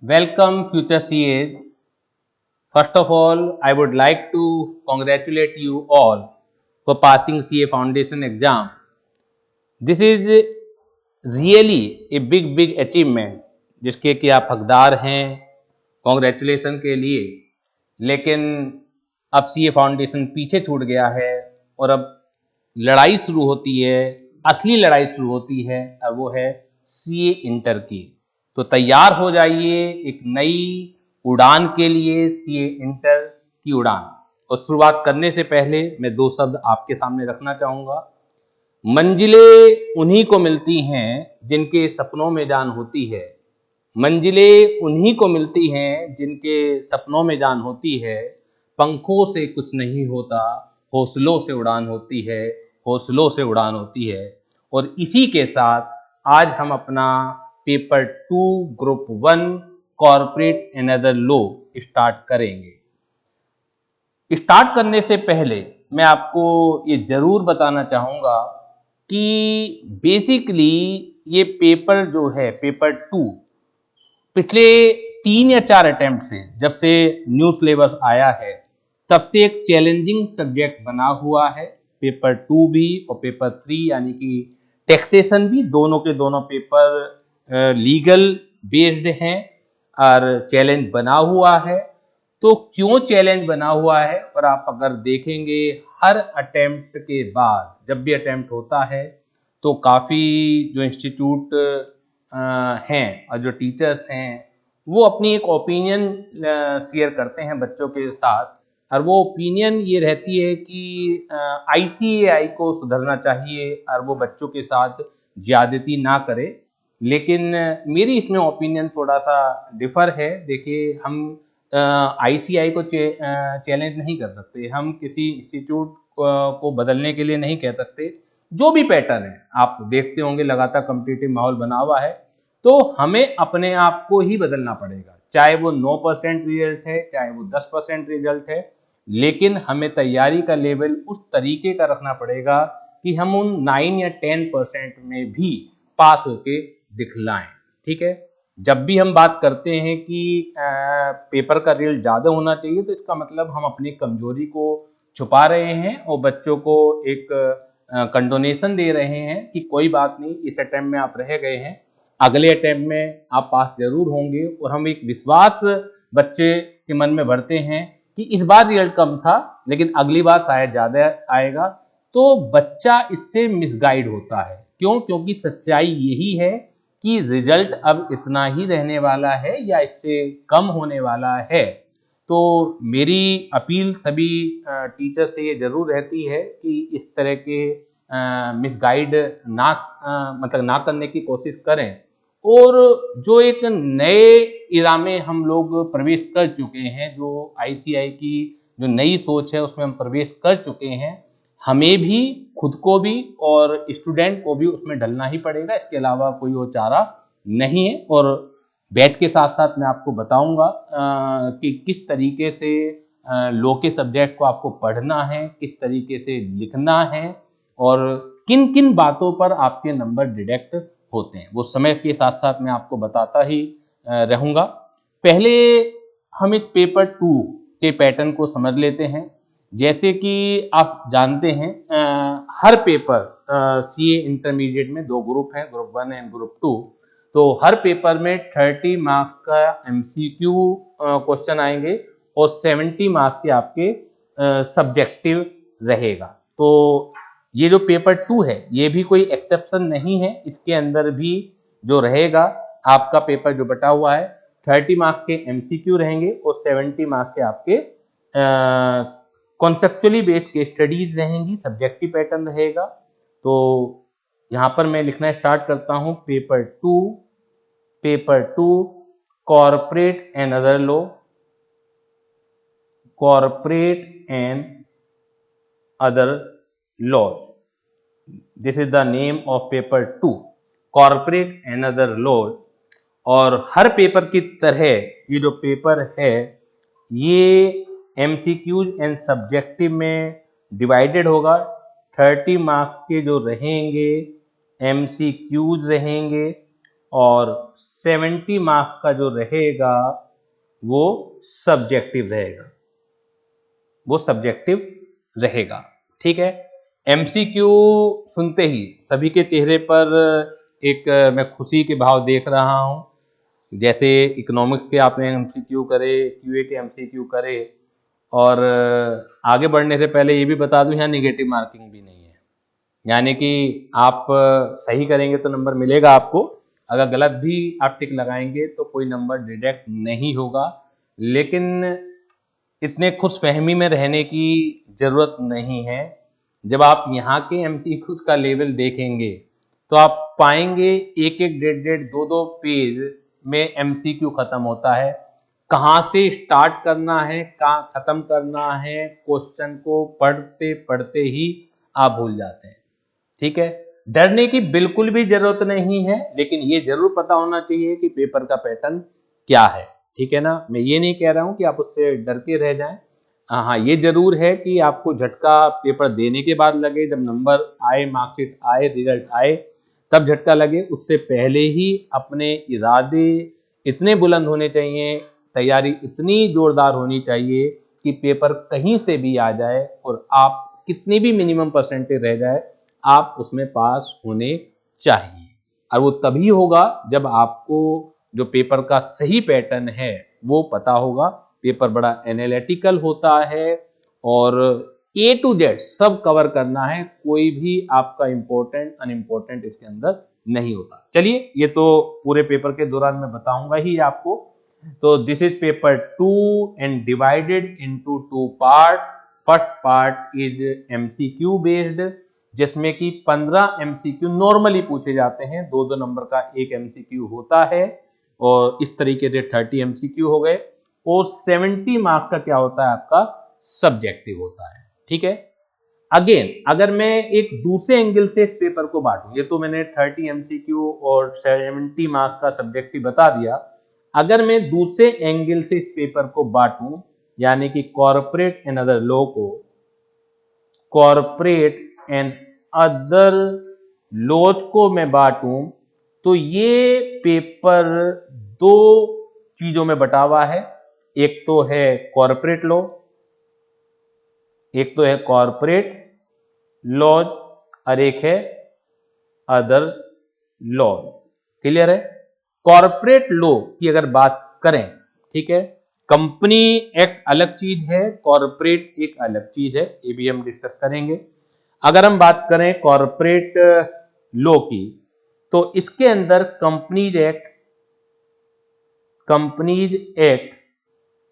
Welcome, future CAs. First of all, I would like to congratulate you all for passing CA Foundation exam. This is really a big achievement जिसके कि आप हकदार हैं congratulation के लिए। लेकिन अब CA फाउंडेशन पीछे छूट गया है और अब लड़ाई शुरू होती है, असली लड़ाई शुरू होती है और वो है CA इंटर की। तो तैयार हो जाइए एक नई उड़ान के लिए, CA इंटर की उड़ान। और शुरुआत करने से पहले मैं दो शब्द आपके सामने रखना चाहूँगा। मंजिलें उन्हीं को मिलती हैं जिनके सपनों में जान होती है। मंजिलें उन्हीं को मिलती हैं जिनके सपनों में जान होती है। पंखों से कुछ नहीं होता, हौसलों से उड़ान होती है, हौसलों से उड़ान होती है। और इसी के साथ आज हम अपना paper 2 group 1 corporate and other law start करेंगे। स्टार्ट करने से पहले मैं आपको ये जरूर बताना चाहूँगा कि बेसिकली ये पेपर जो है पेपर 2 पिछले 3 या 4 अटेम्प्ट से, जब से न्यू सिलेबस आया है तब से एक चैलेंजिंग सब्जेक्ट बना हुआ है। पेपर 2 भी और पेपर 3 यानी कि टैक्सेशन भी, दोनों के दोनों पेपर लीगल बेस्ड हैं और चैलेंज बना हुआ है। तो क्यों चैलेंज बना हुआ है, और आप अगर देखेंगे हर अटेम्प्ट के बाद, जब भी अटेम्प्ट होता है तो काफ़ी जो इंस्टीट्यूट हैं और जो टीचर्स हैं वो अपनी एक ओपिनियन शेयर करते हैं बच्चों के साथ। और वो ओपिनियन ये रहती है कि ICAI को सुधरना चाहिए और वो बच्चों के साथ ज्यादती ना करे। लेकिन मेरी इसमें ओपिनियन थोड़ा सा डिफर है। देखिए, हम ICAI को चैलेंज नहीं कर सकते, हम किसी इंस्टीट्यूट को बदलने के लिए नहीं कह सकते। जो भी पैटर्न है आप देखते होंगे, लगातार कॉम्पिटिटिव माहौल बना हुआ है, तो हमें अपने आप को ही बदलना पड़ेगा। चाहे वो 9% रिजल्ट है, चाहे वो 10% रिजल्ट है, लेकिन हमें तैयारी का लेवल उस तरीके का रखना पड़ेगा कि हम उन 9 या 10% में भी पास होके दिखलाएं। ठीक है, जब भी हम बात करते हैं कि पेपर का रिजल्ट ज़्यादा होना चाहिए, तो इसका मतलब हम अपनी कमजोरी को छुपा रहे हैं और बच्चों को एक कंडोनेशन दे रहे हैं कि कोई बात नहीं, इस अटेम्प्ट में आप रह गए हैं, अगले अटेम्प्ट में आप पास जरूर होंगे। और हम एक विश्वास बच्चे के मन में भरते हैं कि इस बार रिजल्ट कम था लेकिन अगली बार शायद ज़्यादा आएगा। तो बच्चा इससे मिसगाइड होता है। क्यों? क्योंकि सच्चाई यही है कि रिजल्ट अब इतना ही रहने वाला है या इससे कम होने वाला है। तो मेरी अपील सभी टीचर से ये जरूर रहती है कि इस तरह के मिसगाइड ना मतलब ना करने की कोशिश करें। और जो एक नए इरा में हम लोग प्रवेश कर चुके हैं, जो ICAI की जो नई सोच है उसमें हम प्रवेश कर चुके हैं, हमें भी, खुद को भी और स्टूडेंट को भी उसमें ढलना ही पड़ेगा। इसके अलावा कोई और चारा नहीं है। और बैच के साथ साथ मैं आपको बताऊंगा कि किस तरीके से लॉ के सब्जेक्ट को आपको पढ़ना है, किस तरीके से लिखना है और किन किन बातों पर आपके नंबर डिडक्ट होते हैं, वो समय के साथ साथ मैं आपको बताता ही रहूँगा। पहले हम इस पेपर 2 के पैटर्न को समझ लेते हैं। जैसे कि आप जानते हैं हर पेपर CA इंटरमीडिएट में 2 ग्रुप हैं, ग्रुप 1 एंड ग्रुप 2। तो हर पेपर में 30 मार्क्स का MCQ क्वेश्चन आएंगे और 70 मार्क्स के आपके सब्जेक्टिव रहेगा। तो ये जो पेपर 2 है ये भी कोई एक्सेप्शन नहीं है। इसके अंदर भी जो रहेगा आपका पेपर जो बटा हुआ है, 30 मार्क्स के MCQ रहेंगे और 70 मार्क्स के आपके कॉन्सेप्चुअली बेस्ड केस स्टडीज रहेंगी, सब्जेक्टिव पैटर्न रहेगा। तो यहाँ पर मैं लिखना स्टार्ट करता हूँ। Paper 2 corporate and other law, corporate and other law, this is the name of paper 2, corporate and other law. और हर पेपर की तरह ये जो पेपर है ये MCQs एंड सब्जेक्टिव में डिवाइडेड होगा। 30 मार्क्स के जो रहेंगे MCQs रहेंगे और 70 मार्क्स का जो रहेगा वो सब्जेक्टिव रहेगा, वो सब्जेक्टिव रहेगा। ठीक है। एमसीक्यू सुनते ही सभी के चेहरे पर एक मैं खुशी के भाव देख रहा हूं। जैसे इकोनॉमिक्स के आपने एमसीक्यू करे, क्यूए के एमसीक्यू करे, और आगे बढ़ने से पहले ये भी बता दूं यहाँ निगेटिव मार्किंग भी नहीं है, यानी कि आप सही करेंगे तो नंबर मिलेगा आपको, अगर गलत भी आप टिक लगाएंगे तो कोई नंबर डिडक्ट नहीं होगा। लेकिन इतने खुशफहमी में रहने की जरूरत नहीं है। जब आप यहाँ के एमसीक्यू का लेवल देखेंगे तो आप पाएंगे एक एक डेढ़ दो दो पेज में एमसीक्यू खत्म होता है। कहाँ से स्टार्ट करना है, कहाँ खत्म करना है, क्वेश्चन को पढ़ते पढ़ते ही आप भूल जाते हैं। ठीक है। डरने की बिल्कुल भी जरूरत नहीं है, लेकिन ये जरूर पता होना चाहिए कि पेपर का पैटर्न क्या है। ठीक है ना। मैं ये नहीं कह रहा हूं कि आप उससे डर के रह जाएं। हाँ, ये जरूर है कि आपको झटका पेपर देने के बाद लगे, जब नंबर आए, मार्कशीट आए, रिजल्ट आए, तब झटका लगे। उससे पहले ही अपने इरादे इतने बुलंद होने चाहिए, तैयारी इतनी जोरदार होनी चाहिए कि पेपर कहीं से भी आ जाए और आप कितनी भी मिनिमम परसेंटेज रह जाए, आप उसमें पास होने चाहिए। और वो तभी होगा जब आपको जो पेपर का सही पैटर्न है वो पता होगा। पेपर बड़ा एनालिटिकल होता है और A to Z सब कवर करना है, कोई भी आपका इंपॉर्टेंट अनइम्पोर्टेंट इसके अंदर नहीं होता। चलिए, ये तो पूरे पेपर के दौरान मैं बताऊंगा ही आपको। तो this is paper 2 and divided into 2 part. First part is MCQ based, जिसमें कि 15 एमसीक्यू नॉर्मली पूछे जाते हैं, 2-2 नंबर का एक एमसीक्यू होता है, और इस तरीके से 30 एमसीक्यू हो गए। और 70 मार्क्स का क्या होता है, आपका सब्जेक्टिव होता है। ठीक है। अगेन, अगर मैं एक दूसरे एंगल से इस पेपर को बांटूं, ये तो मैंने 30 एमसीक्यू और 70 मार्क्स का सब्जेक्टिव बता दिया। अगर मैं दूसरे एंगल से इस पेपर को बांटूं, यानी कि कॉर्पोरेट एंड अदर लॉ को, कॉर्पोरेट एंड अदर लॉज को मैं बांटूं, तो ये पेपर दो चीजों में बटा हुआ है। एक तो है कॉर्पोरेट लॉ, एक तो है कॉर्पोरेट लॉज, और एक है अदर लॉ। क्लियर है। कॉर्पोरेट लॉ की अगर बात करें, ठीक है, कंपनी एक्ट अलग चीज है, कॉर्पोरेट एक अलग चीज है, ये भी हम डिस्कस करेंगे। अगर हम बात करें कॉर्पोरेट लॉ की, तो इसके अंदर companies act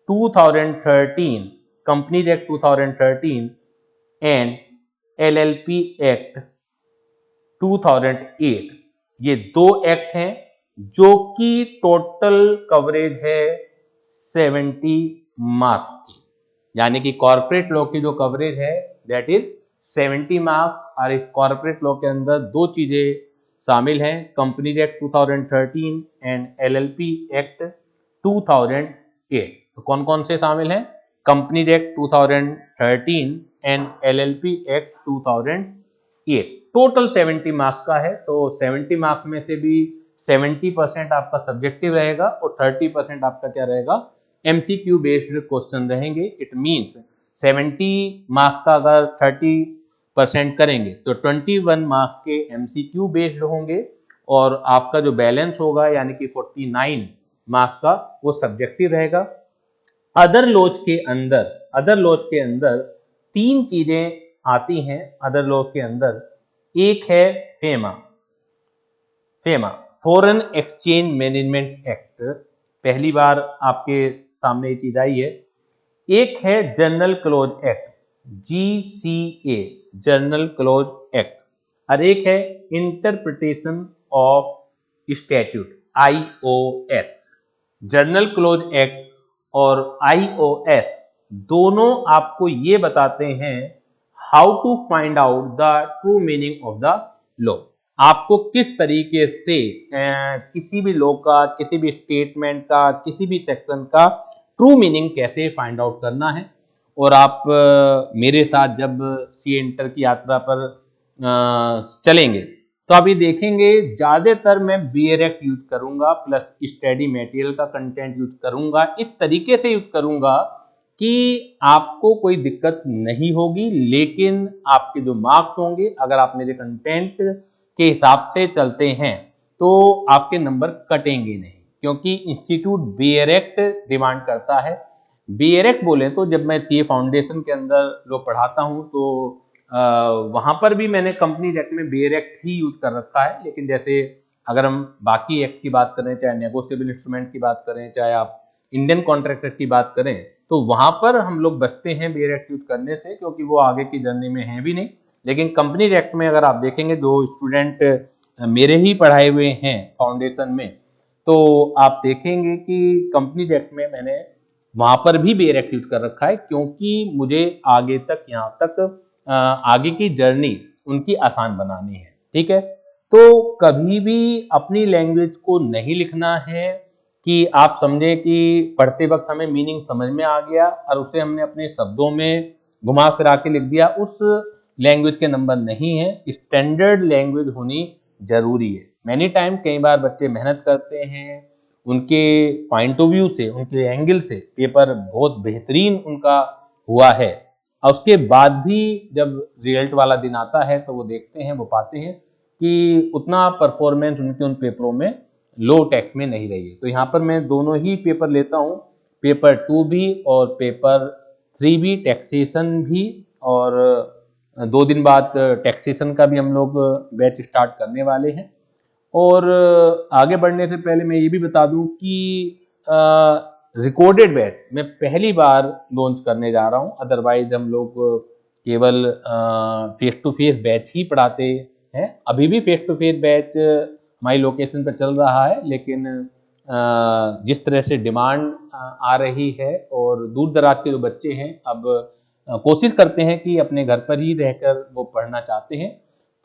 2013, companies act 2013 and LLP act 2008, ये दो एक्ट हैं जो कि टोटल कवरेज है 70 मार्क्स की। यानी कि कॉर्पोरेट लॉ की जो कवरेज है दैट इज 70 मार्क्स। और इस कॉर्पोरेट लॉ के अंदर दो चीजें शामिल हैं, companies act 2013 and LLP act 2008। तो कौन कौन से शामिल हैं? Companies act 2013 and LLP act 2008। Total 70 marks का है, तो 70 मार्क्स में से भी 70% आपका सब्जेक्टिव रहेगा और 30% आपका क्या रहेगा, एमसीक्यू बेस्ड क्वेश्चन रहेंगे। इट मींस 70 मार्क्स का अगर 30% करेंगे तो 21 मार्क्स के एमसीक्यू बेस्ड होंगे, और आपका जो बैलेंस होगा यानी कि 49 मार्क्स का वो सब्जेक्टिव रहेगा। अदर लॉज के अंदर तीन चीजें आती हैं। अदर लॉज के अंदर एक है FEMA, foreign exchange management act, पहली बार आपके सामने ये चीज आई है। एक है general clauses act, GCA, general clauses act, और एक है interpretation of statute, IOS. General clauses act और आईओएस दोनों आपको ये बताते हैं how to find out the true meaning of the law. आपको किस तरीके से किसी भी लॉ का, किसी भी स्टेटमेंट का, किसी भी सेक्शन का ट्रू मीनिंग कैसे फाइंड आउट करना है। और आप मेरे साथ जब सीए इंटर की यात्रा पर चलेंगे तो आप ये देखेंगे ज्यादातर मैं बेयर एक्ट यूज करूंगा प्लस स्टडी मटेरियल का कंटेंट यूज करूंगा, इस तरीके से यूज करूंगा कि आपको कोई दिक्कत नहीं होगी, लेकिन आपके जो मार्क्स होंगे अगर आप मेरे कंटेंट के हिसाब से चलते हैं तो आपके नंबर कटेंगे नहीं, क्योंकि इंस्टीट्यूट बेयर एक्ट डिमांड करता है। बेयर एक्ट बोले तो जब मैं सीए फाउंडेशन के अंदर जो पढ़ाता हूं तो वहां पर भी मैंने कंपनी एक्ट में बेयर एक्ट ही यूज कर रखा है, लेकिन जैसे अगर हम बाकी एक्ट की बात करें, चाहे नेगोशिएबल इंस्ट्रूमेंट की बात करें, चाहे आप इंडियन कॉन्ट्रैक्ट एक्ट की बात करें, तो वहां पर हम लोग बचते हैं बेयर एक्ट यूज करने से, क्योंकि वो आगे की जर्नी में है भी नहीं। लेकिन कंपनी एक्ट में अगर आप देखेंगे जो स्टूडेंट मेरे ही पढ़ाए हुए हैं फाउंडेशन में, तो आप देखेंगे कि कंपनी एक्ट में मैंने वहां पर भी बेयर एक्ट यूज कर रखा है, क्योंकि मुझे आगे तक यहाँ तक आगे की जर्नी उनकी आसान बनानी है। ठीक है, तो कभी भी अपनी लैंग्वेज को नहीं लिखना है कि आप समझें कि पढ़ते वक्त हमें मीनिंग समझ में आ गया और उसे हमने अपने शब्दों में घुमा फिरा के लिख दिया, उस लैंग्वेज के नंबर नहीं है। स्टैंडर्ड लैंग्वेज होनी जरूरी है। मैनी टाइम कई बार बच्चे मेहनत करते हैं, उनके पॉइंट ऑफ व्यू से, उनके एंगल से पेपर बहुत बेहतरीन उनका हुआ है, और उसके बाद भी जब रिजल्ट वाला दिन आता है तो वो देखते हैं, वो पाते हैं कि उतना परफॉर्मेंस उनके उन पेपरों में लो टेक में नहीं रही है। तो यहाँ पर मैं दोनों ही पेपर लेता हूँ, पेपर 2 भी और पेपर 3 भी, टैक्सेशन भी, और 2 दिन बाद टैक्सेशन का भी हम लोग बैच स्टार्ट करने वाले हैं। और आगे बढ़ने से पहले मैं ये भी बता दूं कि रिकॉर्डेड बैच मैं पहली बार लॉन्च करने जा रहा हूं। अदरवाइज हम लोग केवल फेस टू फेस बैच ही पढ़ाते हैं। अभी भी फेस टू फेस बैच हमारी लोकेशन पर चल रहा है, लेकिन जिस तरह से डिमांड आ रही है और दूर दराज के जो बच्चे हैं अब कोशिश करते हैं कि अपने घर पर ही रहकर वो पढ़ना चाहते हैं,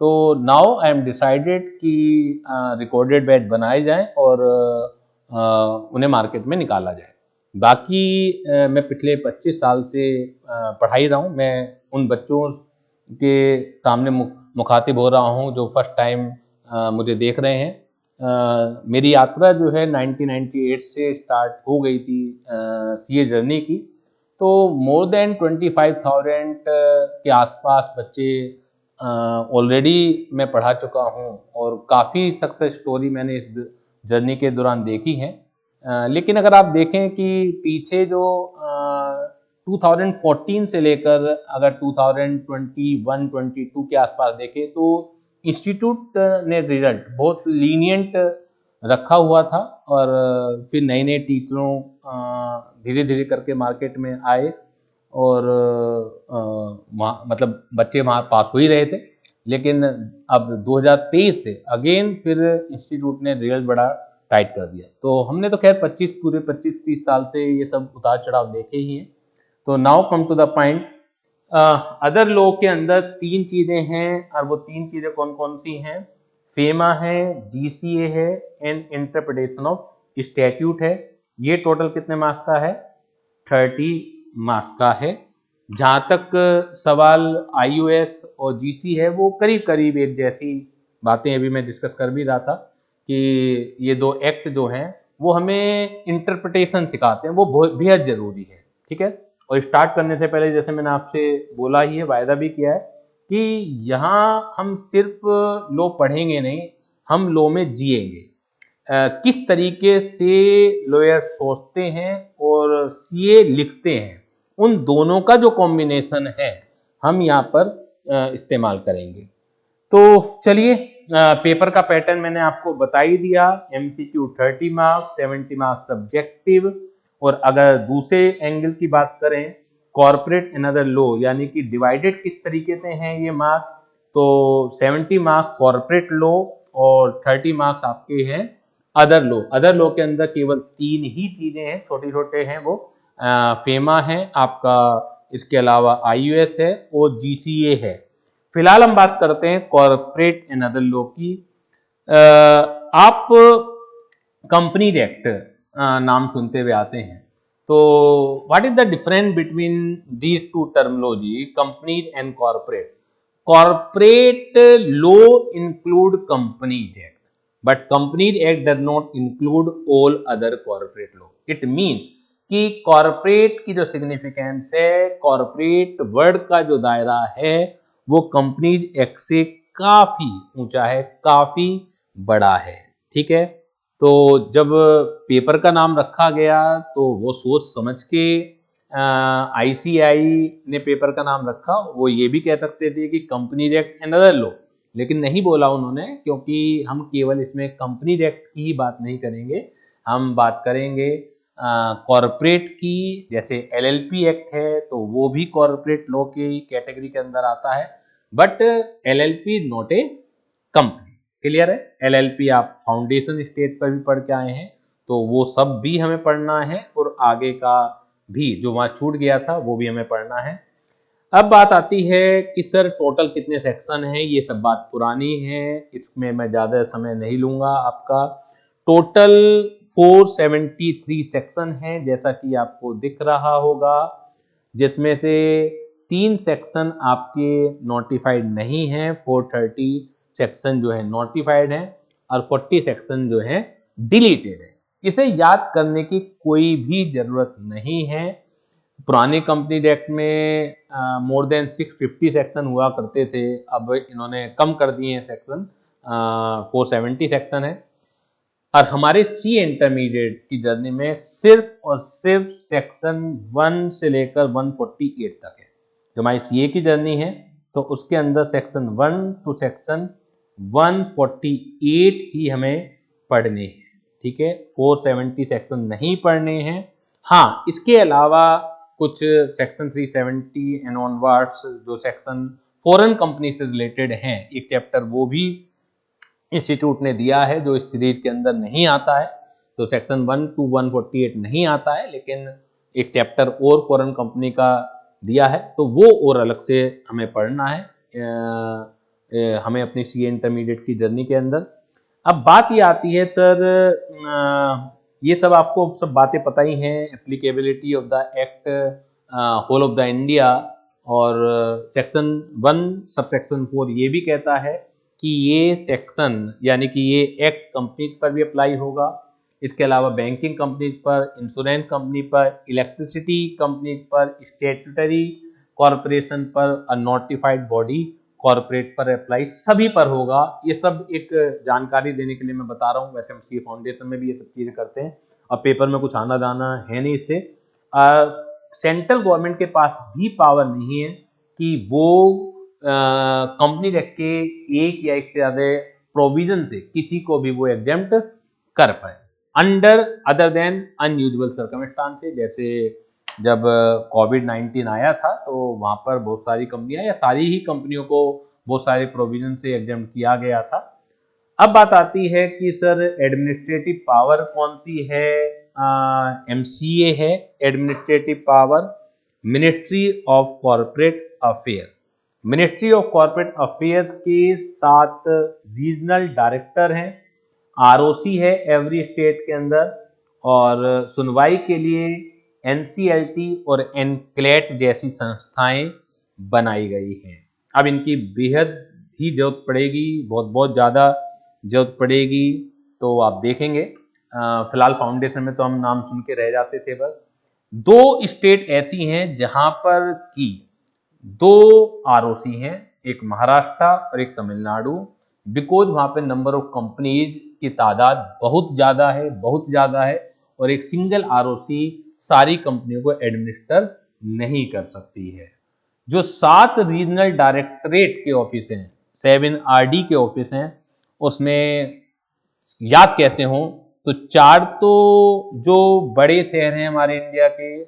तो नाउ आई एम डिसाइडेड कि रिकॉर्डेड बैच बनाए जाएं और उन्हें मार्केट में निकाला जाए। बाकी मैं पिछले 25 साल से पढ़ाई रहा हूँ। मैं उन बच्चों के सामने मुखातिब हो रहा हूँ जो फर्स्ट टाइम मुझे देख रहे हैं। मेरी यात्रा जो है 1998 से स्टार्ट हो गई थी सीए जर्नी की, तो मोर देन 25,000 के आसपास बच्चे ऑलरेडी मैं पढ़ा चुका हूँ और काफ़ी सक्सेस स्टोरी मैंने इस जर्नी के दौरान देखी है। लेकिन अगर आप देखें कि पीछे जो 2014 से लेकर अगर 2021-22 के आसपास देखें तो इंस्टीट्यूट ने रिजल्ट बहुत लीनियंट रखा हुआ था, और फिर नए नए टीचरों धीरे धीरे करके मार्केट में आए और मतलब बच्चे वहाँ पास हो ही रहे थे। लेकिन अब 2023 से अगेन फिर इंस्टीट्यूट ने रिजल्ट बड़ा टाइट कर दिया। तो हमने तो खैर पूरे 25-30 साल से ये सब उतार चढ़ाव देखे ही हैं। तो now come to the point. Other law के अंदर 3 चीज़ें हैं, और वो 3 चीज़ें कौन कौन सी हैं? फेमा है, जीसीए है, एंड इंटरप्रिटेशन ऑफ स्टैट्यूट है। ये टोटल कितने मार्क्स का है? 30 मार्क्स का है। जहाँ तक सवाल आईओएस और जीसी है वो करीब करीब एक जैसी बातें अभी मैं डिस्कस कर भी रहा था कि ये 2 एक्ट जो हैं वो हमें इंटरप्रिटेशन सिखाते हैं, वो बेहद जरूरी है। ठीक है, और स्टार्ट करने से पहले जैसे मैंने आपसे बोला ही है, वायदा भी किया है कि यहाँ हम सिर्फ लॉ पढ़ेंगे नहीं, हम लॉ में जिएंगे। किस तरीके से लॉयर सोचते हैं और सीए लिखते हैं, उन दोनों का जो कॉम्बिनेशन है हम यहाँ पर इस्तेमाल करेंगे। तो चलिए, पेपर का पैटर्न मैंने आपको बता ही दिया। एमसीक्यू 30 मार्क्स, 70 मार्क्स सब्जेक्टिव, और अगर दूसरे एंगल की बात करें कॉर्पोरेट एंड अदर लॉ, यानी कि डिवाइडेड किस तरीके से हैं ये मार्क्स, तो 70 मार्क्स कॉर्पोरेट लॉ और 30 मार्क्स आपके हैं अदर लॉ। अदर लॉ के अंदर केवल 3 ही चीजें हैं, छोटे छोटे हैं, वो फेमा है आपका, इसके अलावा आईयूएस है और जीसीए है। फिलहाल हम बात करते हैं कॉर्पोरेट एंड अदर लॉ की। आप कंपनी एक्ट नाम सुनते हुए आते हैं, तो what is the difference between these two terminology, company and corporate? corporate law include Companies Act, but Companies Act does not include all other corporate law. It means कि corporate की जो significance है, कॉरपोरेट वर्ड का जो दायरा है, वो companies act से काफी ऊंचा है, काफी बड़ा है। ठीक है, तो जब पेपर का नाम रखा गया तो वो सोच समझ के आईसीआई ने पेपर का नाम रखा। वो ये भी कह सकते थे कि companies act and other law, लेकिन नहीं बोला उन्होंने, क्योंकि हम केवल इसमें कंपनीज एक्ट की ही बात नहीं करेंगे, हम बात करेंगे कॉरपोरेट की। जैसे एलएलपी एक्ट है तो वो भी कॉरपोरेट लॉ की कैटेगरी के अंदर आता है, but LLP not a company. Clear है? एलएलपी आप फाउंडेशन स्टेट पर भी पढ़ के आए हैं, तो वो सब भी हमें पढ़ना है, और आगे का भी जो वहां छूट गया था वो भी हमें पढ़ना है। अब बात आती है कि सर टोटल कितने सेक्शन हैं, ये सब बात पुरानी है, इसमें मैं ज़्यादा समय नहीं लूँगा आपका। टोटल 473 सेक्शन हैं, जैसा कि आपको दिख रहा होगा, जिसमें से 3 सेक्शन आपके नोटिफाइड नहीं हैं, 430 सेक्शन जो है नोटिफाइड हैं, और 40 सेक्शन जो है डिलीटेड है। इसे याद करने की कोई भी ज़रूरत नहीं है। पुराने कंपनी एक्ट में मोर देन 650 सेक्शन हुआ करते थे, अब इन्होंने कम कर दिए हैं सेक्शन, 470 सेक्शन है। और हमारे सी इंटरमीडिएट की जर्नी में सिर्फ और सिर्फ सेक्शन 1 से लेकर 148 तक है। जो हमारी सीए की जर्नी है तो उसके अंदर सेक्शन 1 टू सेक्शन 148 ही हमें पढ़ने हैं। ठीक है, 470 सेक्शन नहीं पढ़ने हैं। हाँ, इसके अलावा कुछ सेक्शन 370 एंड ऑनवर्ड्स जो सेक्शन फॉरेन कंपनी से रिलेटेड हैं, एक चैप्टर वो भी इंस्टीट्यूट ने दिया है जो इस सीरीज के अंदर नहीं आता है। तो सेक्शन 1 टू 148 नहीं आता है, लेकिन एक चैप्टर और फॉरेन कंपनी का दिया है, तो वो और अलग से हमें पढ़ना है हमें अपनी सीए इंटरमीडिएट की जर्नी के अंदर। अब बात ये आती है सर, ये सब आपको सब बातें पता ही हैं, applicability of the act whole of the India, और सेक्शन 1 सब सेक्शन 4 ये भी कहता है कि ये सेक्शन यानी कि ये एक्ट कंपनी पर भी अप्लाई होगा। इसके अलावा बैंकिंग कंपनी पर, इंश्योरेंस कंपनी पर, इलेक्ट्रिसिटी कंपनी पर, स्टैट्यूटरी कॉरपोरेशन पर, नोटिफाइड बॉडी कॉरपोरेट पर अप्लाई, सभी पर होगा। ये सब एक जानकारी देने के लिए मैं बता रहा हूँ। वैसे हम सीए फाउंडेशन में भी ये सब चीज़ें करते हैं, अब पेपर में कुछ आना जाना है नहीं इससे। सेंट्रल गवर्नमेंट के पास भी पावर नहीं है कि वो कंपनी एक्ट के एक या एक से ज्यादा प्रोविजन से किसी को भी वो एग्जेम्प्ट कर पाए under other than unusual circumstances. जैसे जब कोविड-19 आया था तो वहां पर बहुत सारी कंपनियां या सारी ही कंपनियों को बहुत सारे प्रोविजन से एग्जेम्प्ट किया गया था। अब बात आती है कि सर एडमिनिस्ट्रेटिव पावर कौन सी है? एमसीए है administrative power, ministry of corporate affair. Ministry of corporate affairs के 7 रीजनल डायरेक्टर हैं, आरओसी है एवरी स्टेट के अंदर, और सुनवाई के लिए एनसीएलटी और एनक्लेट जैसी संस्थाएं बनाई गई हैं। अब इनकी बेहद ही जरूरत पड़ेगी, बहुत ज़्यादा जरूरत पड़ेगी, तो आप देखेंगे। फिलहाल फाउंडेशन में तो हम नाम सुन के रह जाते थे। बस 2 स्टेट ऐसी हैं जहां पर की 2 आरओसी हैं, एक महाराष्ट्र और एक तमिलनाडु, बिकॉज वहां पे नंबर ऑफ कंपनीज की तादाद बहुत ज़्यादा है, और एक सिंगल आरओसी सारी कंपनियों को एडमिनिस्टर नहीं कर सकती है। जो 7 रीजनल डायरेक्टरेट के ऑफिस हैं, 7 आरडी के ऑफिस हैं, उसमें याद कैसे हों? तो 4 तो जो बड़े शहर हैं हमारे इंडिया के,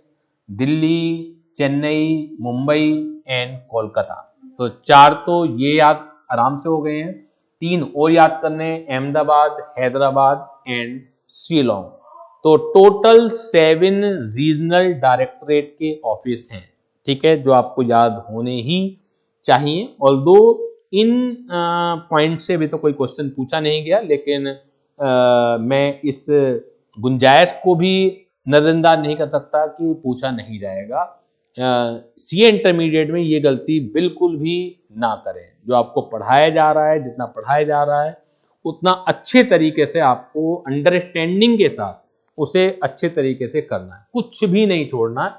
दिल्ली, चेन्नई, मुंबई एंड कोलकाता, तो 4 तो ये याद आराम से हो गए हैं। 3 और याद करने, अहमदाबाद, हैदराबाद एंड शिलोंग। तो टोटल 7 रीजनल डायरेक्टरेट के ऑफिस हैं। ठीक है, जो आपको याद होने ही चाहिए। ऑल्दो इन पॉइंट से भी तो कोई क्वेश्चन पूछा नहीं गया, लेकिन मैं इस गुंजाइश को भी नजरअंदाज नहीं कर सकता कि पूछा नहीं जाएगा। सीए इंटरमीडिएट में ये गलती बिल्कुल भी ना करें। जो आपको पढ़ाया जा रहा है, जितना पढ़ाया जा रहा है उतना अच्छे तरीके से आपको अंडरस्टैंडिंग के साथ उसे अच्छे तरीके से करना है, कुछ भी नहीं छोड़ना है।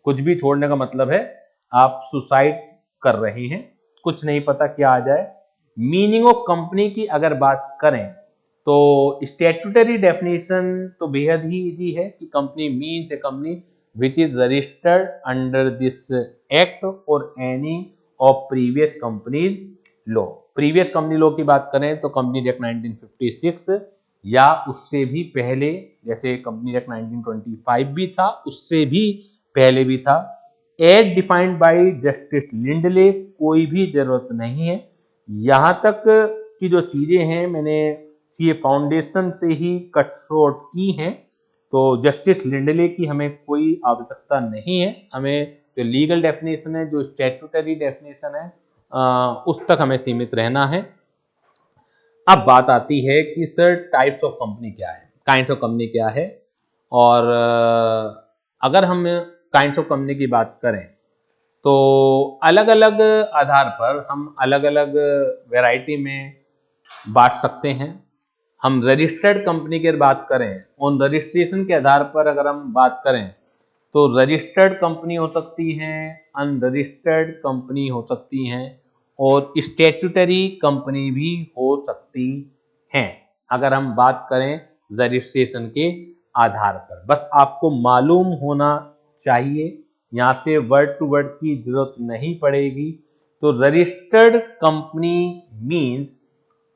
कुछ भी छोड़ने का मतलब है आप सुसाइड कर रहे हैं, कुछ नहीं पता क्या आ जाए। मीनिंग ऑफ कंपनी की अगर बात करें तो स्टैट्यूटरी डेफिनेशन तो बेहद ही इजी है कि company means A company which is registered under this act or any of previous companies law। Previous company law की बात करें तो कंपनी एक्ट 1956 या उससे भी पहले, जैसे कंपनी एक्ट 1925 भी था, उससे भी पहले भी था। As defined by Justice Lindley, कोई भी जरूरत नहीं है। यहां तक की जो चीजें हैं मैंने सीए फाउंडेशन से ही कट शॉर्ट की हैं, तो जस्टिस लिंडले की हमें कोई आवश्यकता नहीं है। हमें जो लीगल डेफिनेशन है, जो स्टैट्यूटरी डेफिनेशन है, उस तक हमें सीमित रहना है। अब बात आती है कि सर टाइप्स ऑफ कंपनी क्या है, काइंड्स ऑफ कंपनी क्या है। और अगर हम काइंड्स ऑफ कंपनी की बात करें तो अलग अलग आधार पर हम अलग अलग वैरायटी में बांट सकते हैं। हम रजिस्टर्ड कंपनी की बात करें, ऑन रजिस्ट्रेशन के आधार पर अगर हम बात करें तो रजिस्टर्ड कंपनी हो सकती हैं, अनरजिस्टर्ड कंपनी हो सकती हैं और स्टैट्यूटरी कंपनी भी हो सकती हैं, अगर हम बात करें रजिस्ट्रेशन के आधार पर। बस आपको मालूम होना चाहिए, यहाँ से वर्ड टू वर्ड की जरूरत नहीं पड़ेगी। तो registered company means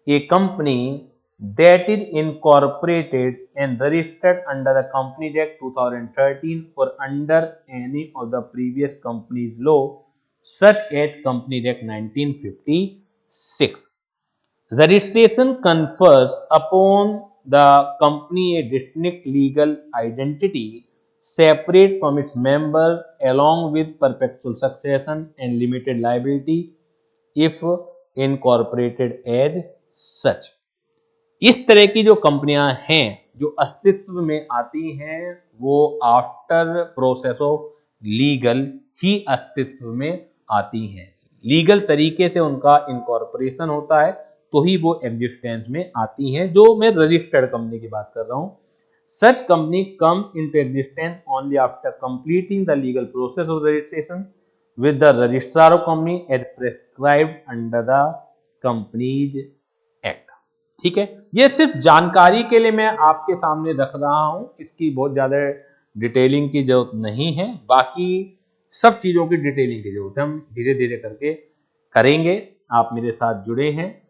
A company that is incorporated and registered under the Companies Act 2013 or under any of the previous companies law such as Companies Act 1956। The registration confers upon the company a distinct legal identity separate from its member along with perpetual succession and limited liability if incorporated as such। इस तरह की जो कंपनियां हैं जो अस्तित्व में आती हैं वो आफ्टर प्रोसेस ऑफ लीगल ही अस्तित्व में आती हैं। लीगल तरीके से उनका इनकॉर्पोरेशन होता है तो ही वो एग्जिस्टेंस में आती हैं, जो मैं रजिस्टर्ड कंपनी की बात कर रहा हूं। Such company comes into existence only after completing the legal process of registration with the registrar of company as prescribed under the companies act. ठीक है, ये सिर्फ जानकारी के लिए मैं आपके सामने रख रहा हूं, इसकी बहुत ज्यादा डिटेलिंग की जरूरत नहीं है। बाकी सब चीजों की डिटेलिंग की जरूरत है, हम धीरे धीरे करके करेंगे। आप मेरे साथ जुड़े हैं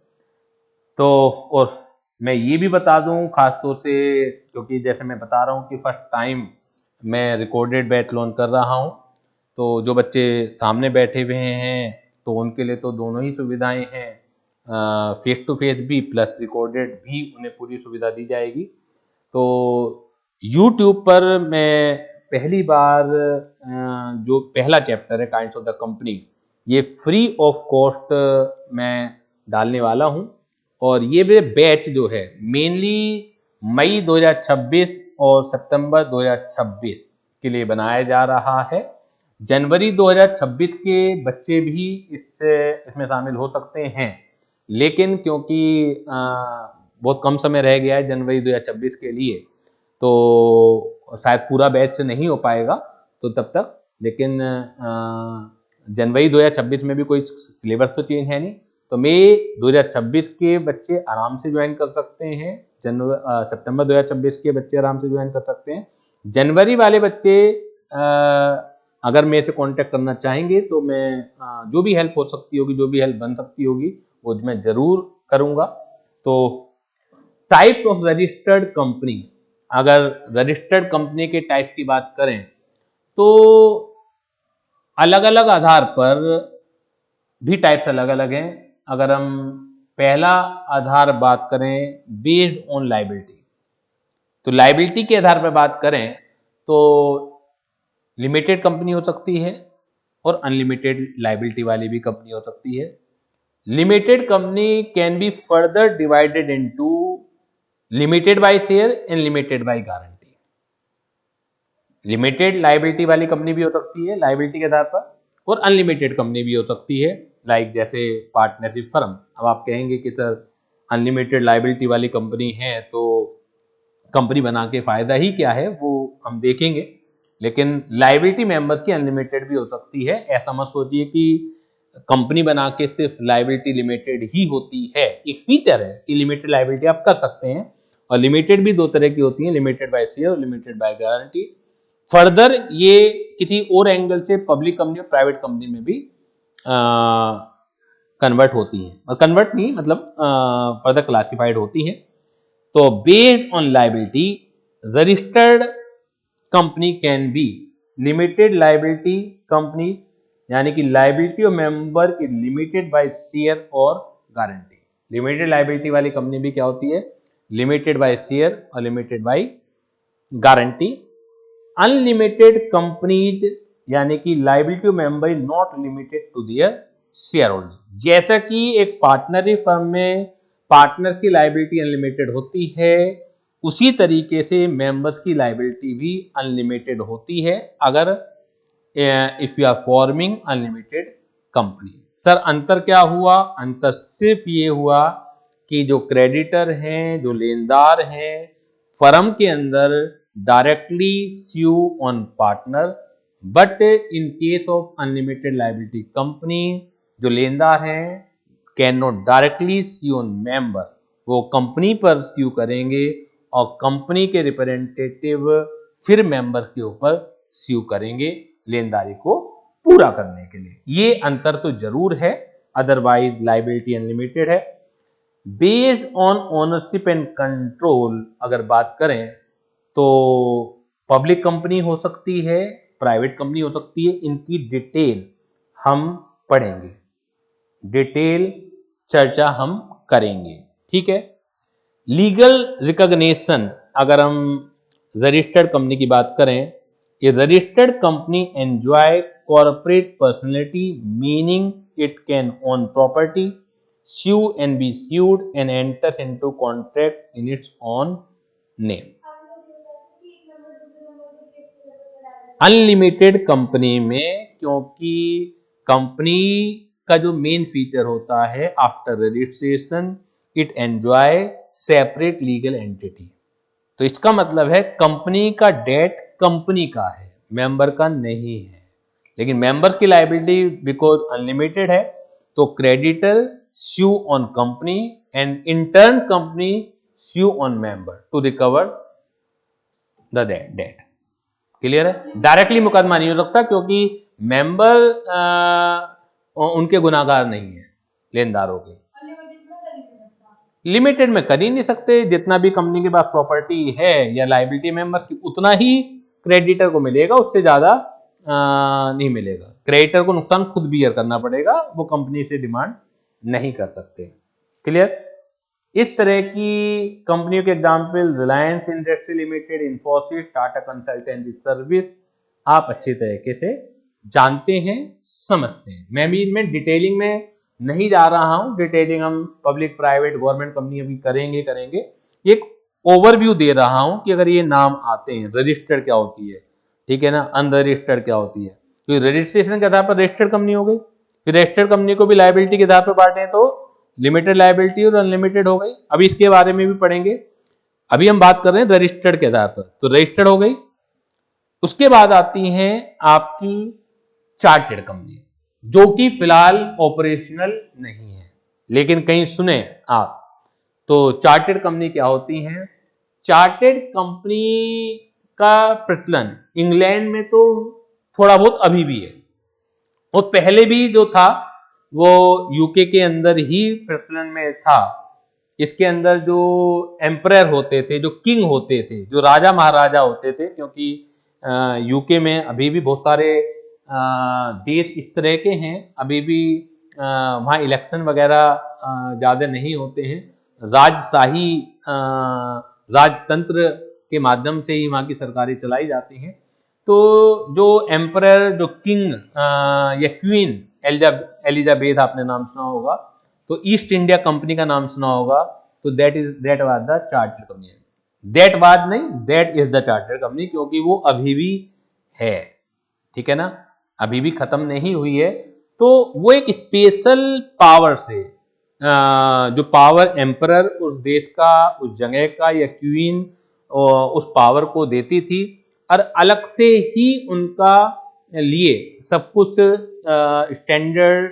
तो, और मैं ये भी बता दूं खासतौर से, क्योंकि जैसे मैं बता रहा हूं कि फर्स्ट टाइम मैं रिकॉर्डेड बैच लॉन्च कर रहा हूं, तो जो बच्चे सामने बैठे हुए हैं तो उनके लिए तो दोनों ही सुविधाएं हैं, फेस टू फेस भी प्लस रिकॉर्डेड भी उन्हें पूरी सुविधा दी जाएगी। तो YouTube पर मैं पहली बार जो पहला चैप्टर है काइंड्स ऑफ द कंपनी, ये फ्री ऑफ कॉस्ट मैं डालने वाला हूं। और ये बैच जो है मेनली मई 2026 और सितंबर 2026 के लिए बनाया जा रहा है। जनवरी 2026 के बच्चे भी इसमें शामिल हो सकते हैं, लेकिन क्योंकि बहुत कम समय रह गया है जनवरी 2026 के लिए, तो शायद पूरा बैच नहीं हो पाएगा तो तब तक। लेकिन जनवरी 2026 में भी कोई सिलेबस तो चेंज है नहीं, तो मई 2026 के बच्चे आराम से ज्वाइन कर सकते हैं, सितंबर 2026 के बच्चे आराम से ज्वाइन कर सकते हैं। जनवरी वाले बच्चे अगर मेरे से कांटेक्ट करना चाहेंगे तो मैं जो भी हेल्प हो सकती होगी, जो भी हेल्प बन सकती होगी वो मैं जरूर करूंगा। तो टाइप्स ऑफ रजिस्टर्ड कंपनी, अगर रजिस्टर्ड कंपनी के टाइप की बात करें तो अलग अलग आधार पर भी टाइप्स अलग अलग हैं। अगर हम पहला आधार बात करें बेस्ड ऑन लायबिलिटी, तो लायबिलिटी के आधार पर बात करें तो लिमिटेड कंपनी हो सकती है और अनलिमिटेड लायबिलिटी वाली भी कंपनी हो सकती है। Limited company can be further divided into limited by share and limited by guarantee. Limited liability वाली कंपनी भी हो सकती है लाइबिलिटी के आधार पर, और अनलिमिटेड कंपनी भी हो सकती है, लाइक जैसे पार्टनरशिप फर्म। अब आप कहेंगे कि सर अनलिमिटेड लाइबिलिटी वाली कंपनी है तो कंपनी बना के फायदा ही क्या है, वो हम देखेंगे। लेकिन लाइबिलिटी मेंबर्स की अनलिमिटेड भी हो सकती है। ऐसा मत सोचिए कि कंपनी बना के सिर्फ लाइबिलिटी लिमिटेड ही होती है। एक फीचर है कि लिमिटेड लाइबिलिटी आप कर सकते हैं, और लिमिटेड भी दो तरह की होती है, लिमिटेड बाय शेयर और लिमिटेड बाय गारंटी। फर्दर ये किसी और एंगल से पब्लिक कंपनी और प्राइवेट कंपनी में भी कन्वर्ट होती हैं, कन्वर्ट नहीं मतलब फर्दर क्लासिफाइड होती हैं। तो based on liability registered company can be limited liability company, यानी कि liability of member is limited by share और गारंटी। लिमिटेड लाइबिलिटी वाली कंपनी भी क्या होती है, लिमिटेड बाय शेयर और limited by guarantee. Unlimited companies यानी कि liability of member is not limited to their share holding. जैसा कि एक पार्टनरी फर्म में पार्टनर की लाइबिलिटी अनलिमिटेड होती है, उसी तरीके से मेंबर्स की लाइबिलिटी भी अनलिमिटेड होती है अगर if you are forming unlimited company. Sir अंतर क्या हुआ? अंतर सिर्फ ये हुआ कि जो क्रेडिटर हैं, जो लेनदार हैं, फर्म के अंदर directly sue on partner, but in case of unlimited liability company जो लेनदार हैं can not directly sue on member, वो कंपनी पर स्यू करेंगे और कंपनी के रिप्रेजेंटेटिव फिर मेंबर के ऊपर स्यू करेंगे लेनदारी को पूरा करने के लिए। ये अंतर तो जरूर है, अदरवाइज लाइबिलिटी अनलिमिटेड है। Based on ownership and control अगर बात करें तो पब्लिक कंपनी हो सकती है, प्राइवेट कंपनी हो सकती है, इनकी डिटेल हम पढ़ेंगे, डिटेल चर्चा हम करेंगे, ठीक है। लीगल रिकॉग्निशन अगर हम रजिस्टर्ड कंपनी की बात करें, ये registered company enjoy corporate personality, meaning it can own property, sue and be sued and enters into contract in its own name। Unlimited company में क्योंकि कंपनी का जो मेन फीचर होता है after registration it enjoy separate legal entity, तो इसका मतलब है कंपनी का डेट कंपनी का है, मेंबर का नहीं है। लेकिन मेंबर की लायबिलिटी बिकॉज अनलिमिटेड है तो creditor sue on company and in turn company sue on member to recover the debt। Clear है? डायरेक्टली मुकदमा नहीं हो सकता क्योंकि मेंबर उनके गुनाहगार नहीं है लेनदारों के। लिमिटेड में कर ही नहीं सकते, जितना भी कंपनी के पास प्रॉपर्टी है या लायबिलिटी मेंबर की उतना ही क्रेडिटर को मिलेगा, उससे ज्यादा नहीं मिलेगा। क्रेडिटर को नुकसान खुद बियर करना पड़ेगा, वो कंपनी से डिमांड नहीं कर सकते। क्लियर? इस तरह की कंपनियों के example Reliance industry limited, Infosys, Tata consultancy service आप अच्छी तरीके से जानते हैं, समझते हैं। मैं भी इनमें डिटेलिंग में नहीं जा रहा हूं, डिटेलिंग हम पब्लिक प्राइवेट गवर्नमेंट कंपनी अभी करेंगे। एक ओवरव्यू दे रहा हूं कि अगर ये नाम आते हैं, रजिस्टर्ड क्या होती है, ठीक है ना, अनरजिस्टर्ड क्या होती है। तो रजिस्ट्रेशन के आधार पर रजिस्टर्ड कंपनी हो गई, फिर रजिस्टर्ड कंपनी को भी लायबिलिटी के आधार पर बांटे तो लिमिटेड लायबिलिटी और अनलिमिटेड हो गई। अभी इसके बारे में भी पढ़ेंगे, अभी हम बात कर रहे हैं रजिस्टर्ड के आधार पर, तो रजिस्टर्ड हो गई। उसके बाद आती हैं आपकी चार्टेड कंपनी, जो कि फिलहाल ऑपरेशनल नहीं है, लेकिन कहीं सुने आप तो चार्टेड कंपनी क्या होती हैं। चार्टेड कंपनी का प्रचलन इंग्लैंड में तो थोड़ा बहुत अभी भी है, और पहले भी जो था वो यूके के अंदर ही प्रचलन में था। इसके अंदर जो एम्परर होते थे, जो किंग होते थे, जो राजा महाराजा होते थे, क्योंकि यूके में अभी भी बहुत सारे देश इस तरह के हैं, अभी भी वहाँ इलेक्शन वगैरह ज़्यादा नहीं होते हैं, राजशाही राजतंत्र के माध्यम से ही वहाँ की सरकारें चलाई जाती हैं। तो जो एम्परर, जो किंग या क्वीन एलिजाबेथ आपने नाम सुना होगा, तो ईस्ट इंडिया कंपनी का नाम सुना होगा, तो that was the chartered company. That was नहीं, that is the chartered company, क्योंकि वो अभी भी है, ठीक है ना, अभी भी खत्म नहीं हुई है। तो वो एक स्पेशल पावर से जो पावर एम्परर उस देश का, उस जगह का या क्वीन उस पावर को देती थी, और अलग से ही उनका लिए सब कुछ स्टैंडर्ड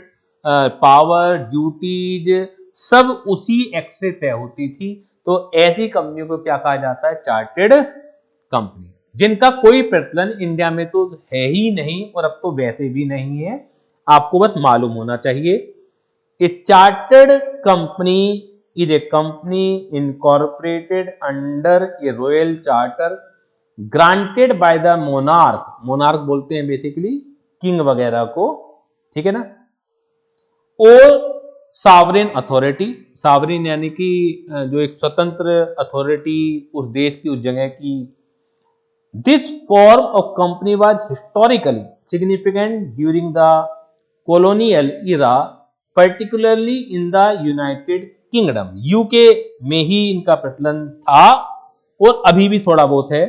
पावर ड्यूटीज सब उसी एक्ट से तय होती थी। तो ऐसी कंपनियों को क्या कहा जाता है? चार्टेड कंपनी, जिनका कोई प्रचलन इंडिया में तो है ही नहीं और अब तो वैसे भी नहीं है, आपको बस मालूम होना चाहिए। A chartered company is a company incorporated under a royal charter granted by the monarch, monarch बोलते हैं बेसिकली किंग वगैरह को, ठीक है ना, और सावरेन अथॉरिटी, सावरेन यानी कि जो एक स्वतंत्र अथॉरिटी उस देश की, उस जगह की। This form of company was historically significant during the colonial era, particularly in the United kingdom, UK में ही इनका प्रचलन था और अभी भी थोड़ा बहुत है।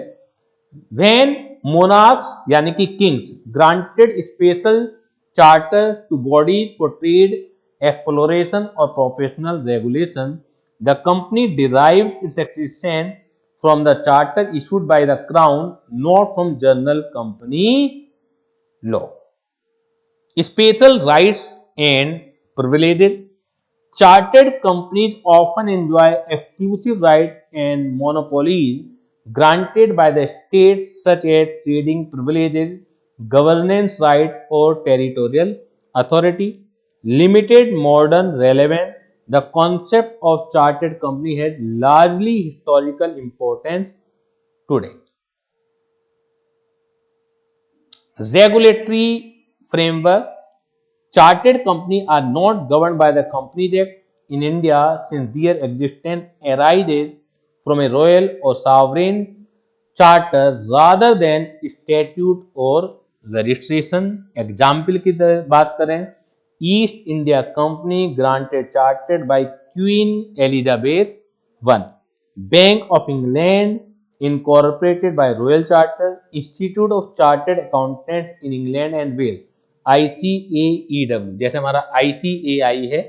When monarchs यानी कि kings granted special charter to bodies for trade, exploration or professional regulation, the company derived its existence from the charter issued by the crown, not from general company law. Special rights and privileges. Chartered companies often enjoy exclusive rights and monopolies granted by the states, such as trading privileges, governance rights, or territorial authority. Limited modern relevance. The concept of chartered company has largely historical importance today. Regulatory framework. Chartered companies are not governed by the Companies Act in India since their existence arises from a royal or sovereign charter rather than statute or registration. Example की बात करें, East India Company granted chartered by Queen Elizabeth I, Bank of England incorporated by royal charter, Institute of Chartered Accountants in England and Wales, ICAEW, जैसे हमारा ICAI है,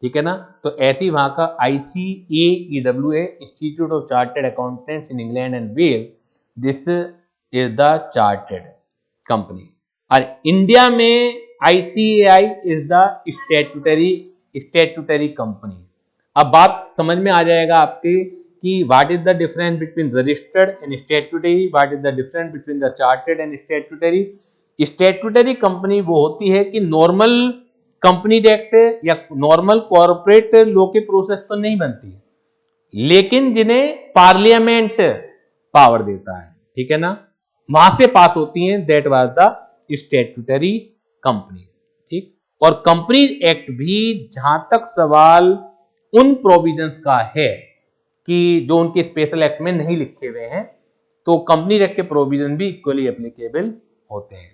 ठीक है ना, तो ऐसी वहां का ICAEW है, Institute of Chartered Accountants in England and Wales. This is the chartered company. और इंडिया में ICAI is the statutory company. अब बात समझ में आ जाएगा आपके कि what is the difference between registered and statutory, what is the difference between the chartered and statutory. Statutory company वो होती है कि नॉर्मल कंपनी एक्ट या नॉर्मल कॉर्पोरेट लॉ के प्रोसेस तो नहीं बनती, लेकिन जिन्हें पार्लियामेंट पावर देता है, ठीक है ना, वहां से पास होती हैं, that was the statutory company, ठीक। और कंपनीज एक्ट भी जहां तक सवाल उन प्रोविजंस का है कि जो उनके स्पेशल एक्ट में नहीं लिखे हुए हैं, तो कंपनी एक्ट के प्रोविजन भी इक्वली एप्लीकेबल होते हैं।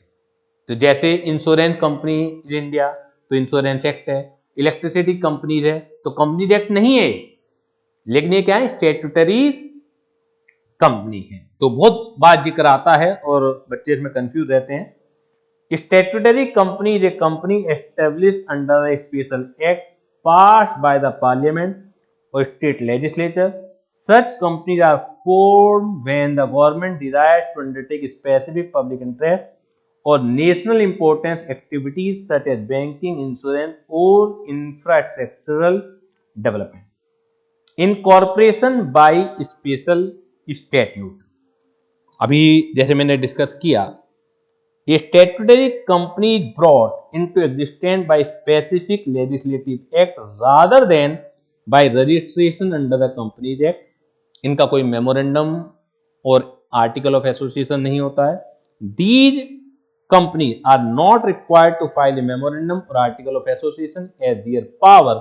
तो जैसे इंश्योरेंस कंपनी इन इंडिया तो इंश्योरेंस एक्ट है, इलेक्ट्रिसिटी कंपनीज है तो कंपनी एक्ट नहीं है, लेकिन ये क्या है? स्टैट्यूटरी कंपनी है। तो बहुत बात जिक्र आता है और बच्चे इसमें कंफ्यूज रहते हैं। Statutory company is a company established under A special act passed by the parliament or state legislature. Such companies are formed when the government desires to undertake specific public interest or national importance activities such as banking, insurance, or infrastructural development. Incorporation by special statute. अभी जैसे मैंने discuss किया, a statutory company is brought into existence by specific legislative act rather than by registration under the Companies Act. इनका कोई memorandum और article of association नहीं होता है। These companies are not required to file a memorandum or article of association as their power,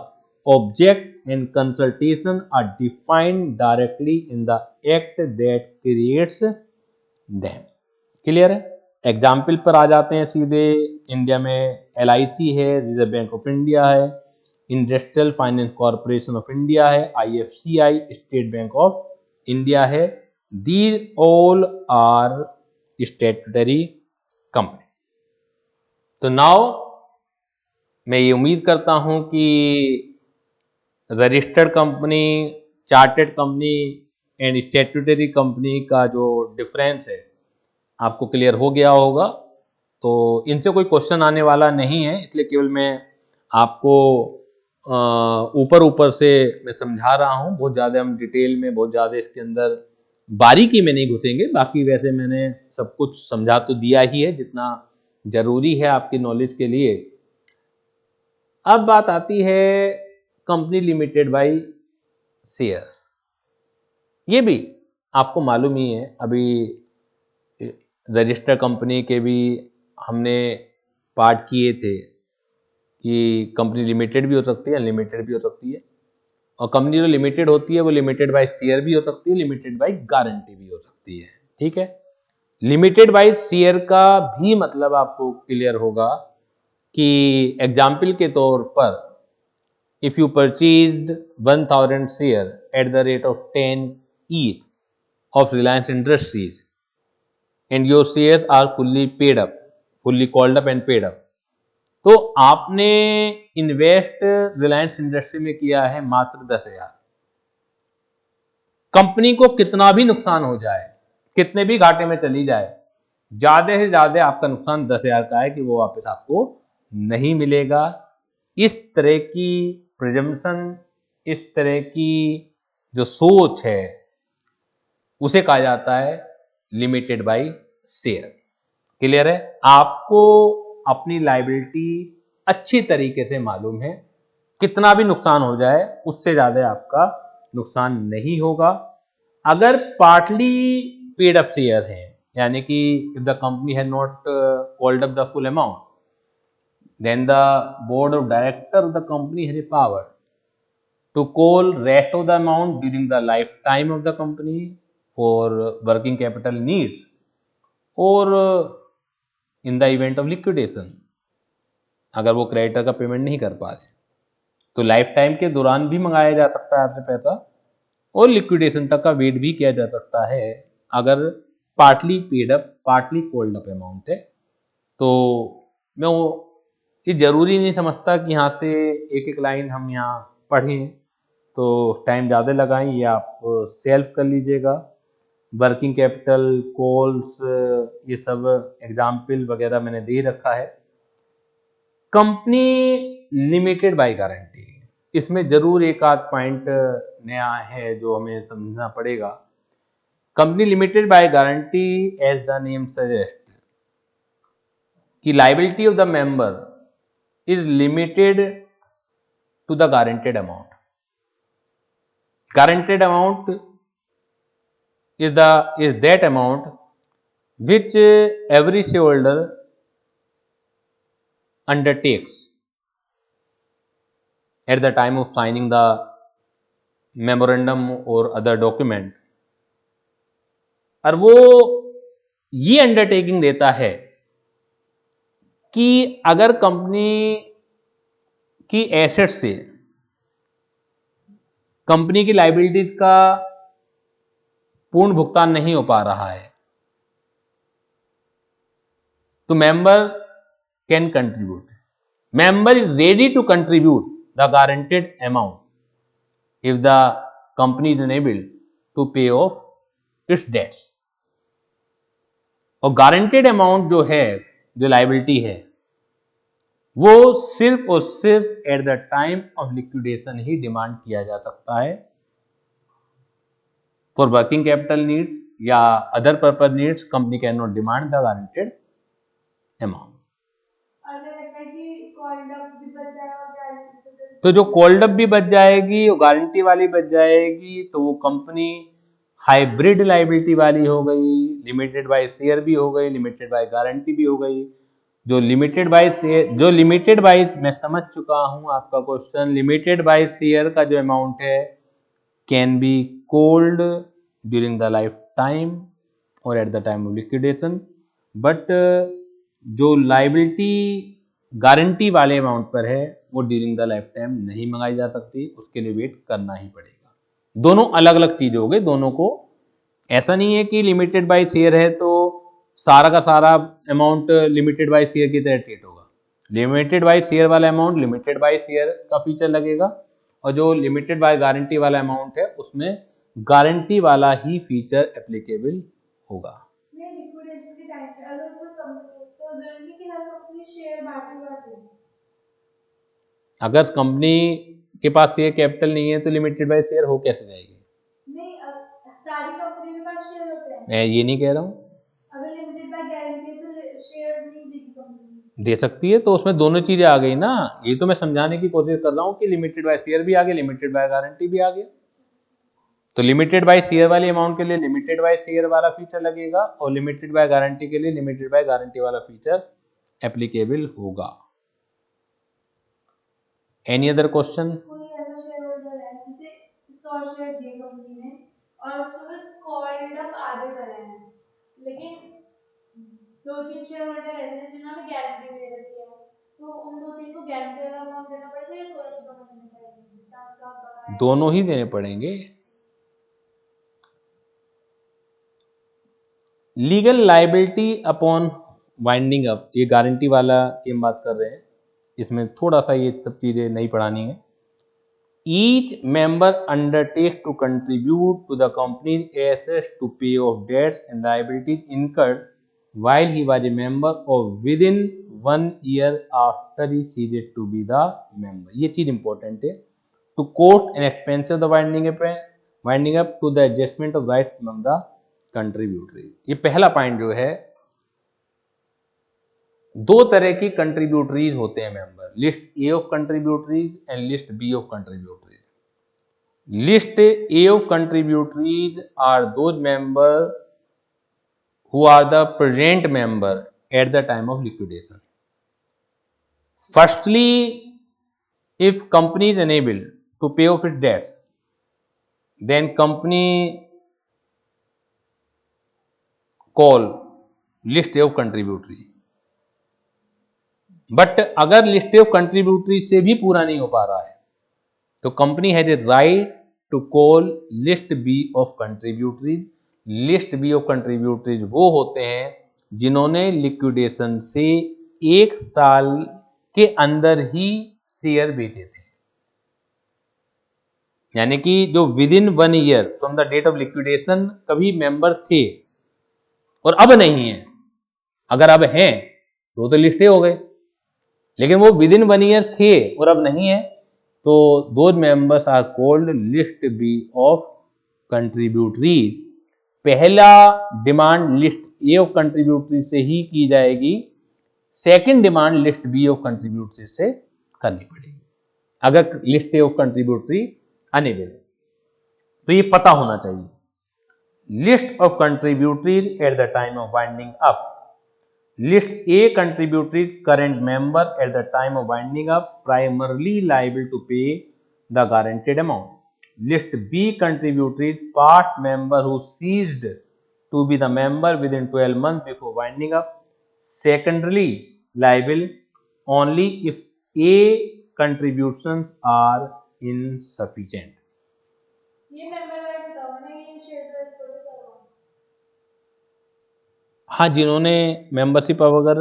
object and consultation are defined directly in the act that creates them. Clear है? Example पर आ जाते हैं सीधे। India में LIC है, Reserve Bank of India है, Industrial Finance Corporation of India है, IFCI State Bank of India है। These all are statutory company. तो नाउ मैं ये उम्मीद करता हूं कि registered company, chartered company and statutory company का जो डिफरेंस है आपको क्लियर हो गया होगा। तो इनसे कोई क्वेश्चन आने वाला नहीं है, इसलिए केवल मैं आपको ऊपर ऊपर से मैं समझा रहा हूं। बहुत ज़्यादा हम डिटेल में, बहुत ज़्यादा इसके अंदर बारीकी में नहीं घुसेंगे। बाकी वैसे मैंने सब कुछ समझा तो दिया ही है जितना जरूरी है आपकी नॉलेज के लिए। अब बात आती है कंपनी लिमिटेड बाय शेयर। ये भी आपको मालूम ही है, अभी रजिस्टर कंपनी के भी हमने पार्ट किए थे कि कंपनी लिमिटेड भी हो सकती है, अनलिमिटेड भी हो सकती है। और कंपनी जो लिमिटेड होती है वो लिमिटेड बाय शेयर भी हो सकती है, लिमिटेड बाय गारंटी भी हो सकती है। ठीक है, लिमिटेड बाय शेयर का भी मतलब आपको क्लियर होगा कि एग्जाम्पल के तौर पर if you purchased 1000 share at the rate of 10 each of Reliance Industries and your shares are fully paid up, fully called up and paid up, तो आपने इन्वेस्ट रिलायंस इंडस्ट्री में किया है मात्र 10,000। कंपनी को कितना भी नुकसान हो जाए, कितने भी घाटे में चली जाए, ज्यादा से ज्यादा आपका नुकसान 10,000 का है कि वो वापस आपको नहीं मिलेगा। इस तरह की प्रिजम्पशन, इस तरह की जो सोच है उसे कहा जाता है लिमिटेड बाय शेयर। क्लियर है? आपको अपनी लायबिलिटी अच्छी तरीके से मालूम है, कितना भी नुकसान हो जाए उससे ज्यादा आपका नुकसान नहीं होगा। अगर पार्टली पेड अप शेयर है, यानी कि if the company has not called up the full amount, then the board of director of the company has a power to call rest of the amount during the lifetime of the company for working capital needs or in the event of liquidation। अगर वो creditor का payment नहीं कर पा रहे तो life time के दौरान भी मंगाया जा सकता है आपसे पैसा, और लिक्विडेशन तक का वेट भी किया जा सकता है अगर partly paid up, partly called up amount है। तो मैं वो ये जरूरी नहीं समझता कि यहाँ से एक एक लाइन हम यहाँ पढ़ें तो टाइम ज़्यादा लगाएं, ये आप सेल्फ कर लीजिएगा। वर्किंग कैपिटल, कॉल्स, ये सब एग्जाम्पल वगैरह मैंने दे रखा है। कंपनी लिमिटेड बाय गारंटी, इसमें जरूर एक आध पॉइंट नया है जो हमें समझना पड़ेगा। Company limited by guarantee as the name suggest कि liability of the member is limited to the guaranteed amount. Guaranteed amount is that amount which every shareholder undertakes at the time of signing the memorandum or other document, और वो ये undertaking देता है कि अगर company की asset से company की लायबिलिटीज का पूर्ण भुगतान नहीं हो पा रहा है तो member can contribute. Member is ready to contribute the guaranteed amount if the company is unable to pay off its debts. और गारंटेड अमाउंट जो है, जो लायबिलिटी है, वो सिर्फ और सिर्फ at the time of liquidation ही डिमांड किया जा सकता है। फॉर वर्किंग कैपिटल नीड्स या other purpose needs company can not demand the guaranteed amount. तो जो कॉल्ड अप भी बच जाएगी और गारंटी वाली बच जाएगी तो वो कंपनी हाइब्रिड लायबिलिटी वाली हो गई, लिमिटेड बाय शेयर भी हो गई, लिमिटेड बाय गारंटी भी हो गई। जो लिमिटेड बाय मैं समझ चुका हूं आपका क्वेश्चन। लिमिटेड बाय शेयर का जो अमाउंट है can be called during the life time और at the time of liquidation, but जो लायबिलिटी गारंटी वाले अमाउंट पर है वो ड्यूरिंग द लाइफ टाइम नहीं मंगाई जा सकती, उसके लिए वेट करना ही पड़ेगा। दोनों अलग अलग चीज हो गई। दोनों को ऐसा नहीं है कि लिमिटेड बाय शेयर है तो सारा का सारा अमाउंट लिमिटेड बाय शेयर की तरह ट्रीट होगा। लिमिटेड बाय शेयर वाला अमाउंट लिमिटेड बाय शेयर का फीचर लगेगा, और जो लिमिटेड बाय गारंटी वाला अमाउंट है उसमें गारंटी वाला ही फीचर एप्लीकेबल होगा। लिक्विडेशन के टाइम पे अगर कोई कंपनी, तो जरूरी कि हर कंपनी शेयर बांटे, अगर कंपनी के पास शेयर कैपिटल नहीं है तो लिमिटेड बाय शेयर हो कैसे जाएगी? नहीं, सारी कंपनी के पास शेयर होते हैं। मैं ये नहीं कह रहा हूँ। अगर लिमिटेड बाय गारंटी तो शेयर्स नहीं देगी कंपनी। दे सकती है, तो उसमें दोनों चीजें आ गई ना। ये तो मैं समझाने की कोशिश कर रहा हूँ कि लिमिटेड बाय शेयर भी आ गया, लिमिटेड बाय गारंटी भी आ गया। तो लिमिटेड बाय शेयर वाले अमाउंट के लिए लिमिटेड बाय शेयर वाला फीचर लगेगा, और लिमिटेड बाय गारंटी के लिए लिमिटेड बाय गारंटी वाला फीचर एप्लीकेबल होगा। Any other question? कोई ऐसा शेयर होल्डर है जिसे 100 शेयर दिए कंपनी ने और उसको बस कॉल्ड अप आधे करे हैं, लेकिन 2-3 शेयर होल्डर ऐसे हैं जिन्होंने गारंटी दे रखी है, तो उन 2-3 को गारंटी वाला अमाउंट देना पड़ेगा या दोनों देने पड़ेंगे? जितना उनका बकाया दोनों ही देने पड़ेंगे। Legal liability upon winding up, ये गारंटी वाला की हम बात कर रहे हैं, इसमें थोड़ा सा ये सब चीजें नहीं पढ़ानी है। Each member undertakes to contribute to the company's assets to pay off debts and liabilities incurred while he was a member or within 1 year after he ceased to be the member. ये चीज important है। To cost and expenses of the winding up to the adjustment of rights among the contributories. ये पहला point जो है, दो तरह की कंट्रीब्यूटरीज होते हैं member, list A of contributories and list B of contributories. List A of contributories are those member who are the present member at the time of liquidation. Firstly, if company is unable to pay off its debts, then company call list A of contributory. But अगर list of contributory से भी पूरा नहीं हो पा रहा है तो company has a right to call list B of contributories. List B of contributories वो होते हैं जिन्होंने लिक्विडेशन से 1 साल के अंदर ही शेयर बेचे थे, यानी कि जो within 1 year from the date of liquidation कभी मेंबर थे और अब नहीं है। अगर अब हैं तो लिस्टे हो गए, लेकिन वो विद इन 1 ईयर थे और अब नहीं है, तो those members are called list B of contributories. पहला demand list A of contributory से ही की जाएगी, second demand list B of contributory से करनी पड़ेगी अगर list A of contributory unable है। तो ये पता होना चाहिए। List of contributories at the time of winding up, list A contributed current member at the time of winding up primarily liable to pay the guaranteed amount. List B contributed part member who ceased to be the member within 12 months before winding up secondarily liable only if A contributions are insufficient. ये member wise बताओ ना, ये share wise थोड़ी करो। हाँ, जिन्होंने membership अब अगर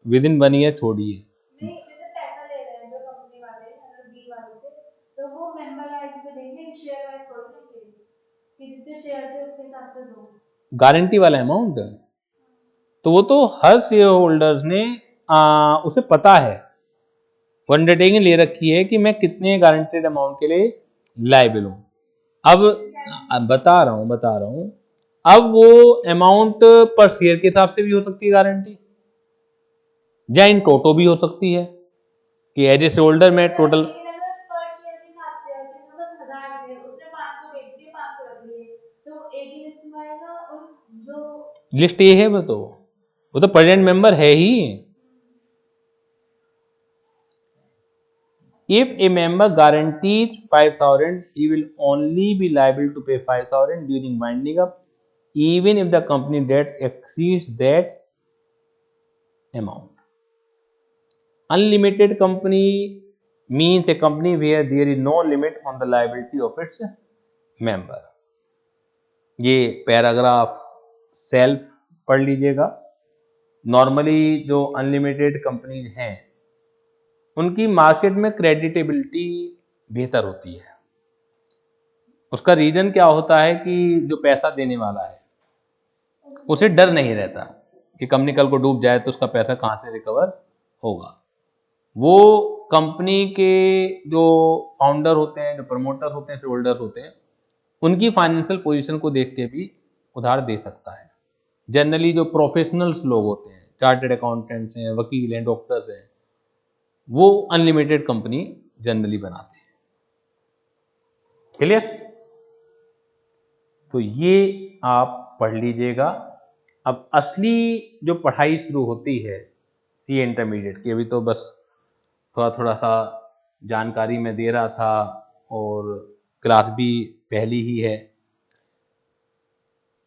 विद इन 1 ईयर छोड़ी है, नहीं, जैसे पैसा ले रहे हैं जो कंपनी वाले अगर बी वाले से, तो वो मेंबर वाइज पे देंगे, शेयर वाइज थोड़ी देंगे कि जितने शेयर थे उसके हिसाब से दो। गारंटी वाला अमाउंट तो वो तो हर शेयर होल्डर्स ने उसे पता है, वो अंडरटेकिंग ले रखी है कि मैं कितने गारंटेड अमाउंट के लिए लायबल हूं। अब बता रहा हूं अब वो अमाउंट पर शेयर के हिसाब से भी हो सकती है गारंटी, या इन टोटो भी हो सकती है कि एज ए शेयर होल्डर में टोटल पर शेयर के हिसाब से है, किसी ने 10,000 दिए, उसने 500 बेच दिए, 500 रख लिए, तो एक ही लिस्ट में आएगा। और जो लिस्ट ए है वो तो प्रेजेंट मेंबर है ही। If a member guarantees 5,000, he will only be liable to pay 5,000 during winding up, even if the company debt exceeds that amount. Unlimited company means a company where there is no limit on the liability of its member. ये paragraph self पढ़ लीजिएगा। Normally जो unlimited companies हैं उनकी market में creditability बेहतर होती है। उसका रीजन क्या होता है कि जो पैसा देने वाला है उसे डर नहीं रहता कि कंपनी कल को डूब जाए तो उसका पैसा कहाँ से रिकवर होगा। वो कंपनी के जो फाउंडर होते हैं, जो प्रमोटर होते हैं, शेयर होल्डर्स होते हैं, उनकी फाइनेंशियल पोजीशन को देख के भी उधार दे सकता है। जनरली जो प्रोफेशनल्स लोग होते हैं, चार्टर्ड अकाउंटेंट्स हैं, वकील हैं, डॉक्टर्स हैं, वो अनलिमिटेड कंपनी जनरली बनाते हैं। क्लियर? तो ये आप पढ़ लीजिएगा। अब असली जो पढ़ाई शुरू होती है सीए इंटरमीडिएट की, अभी तो बस थोड़ा थोड़ा सा जानकारी मैं दे रहा था और क्लास भी पहली ही है।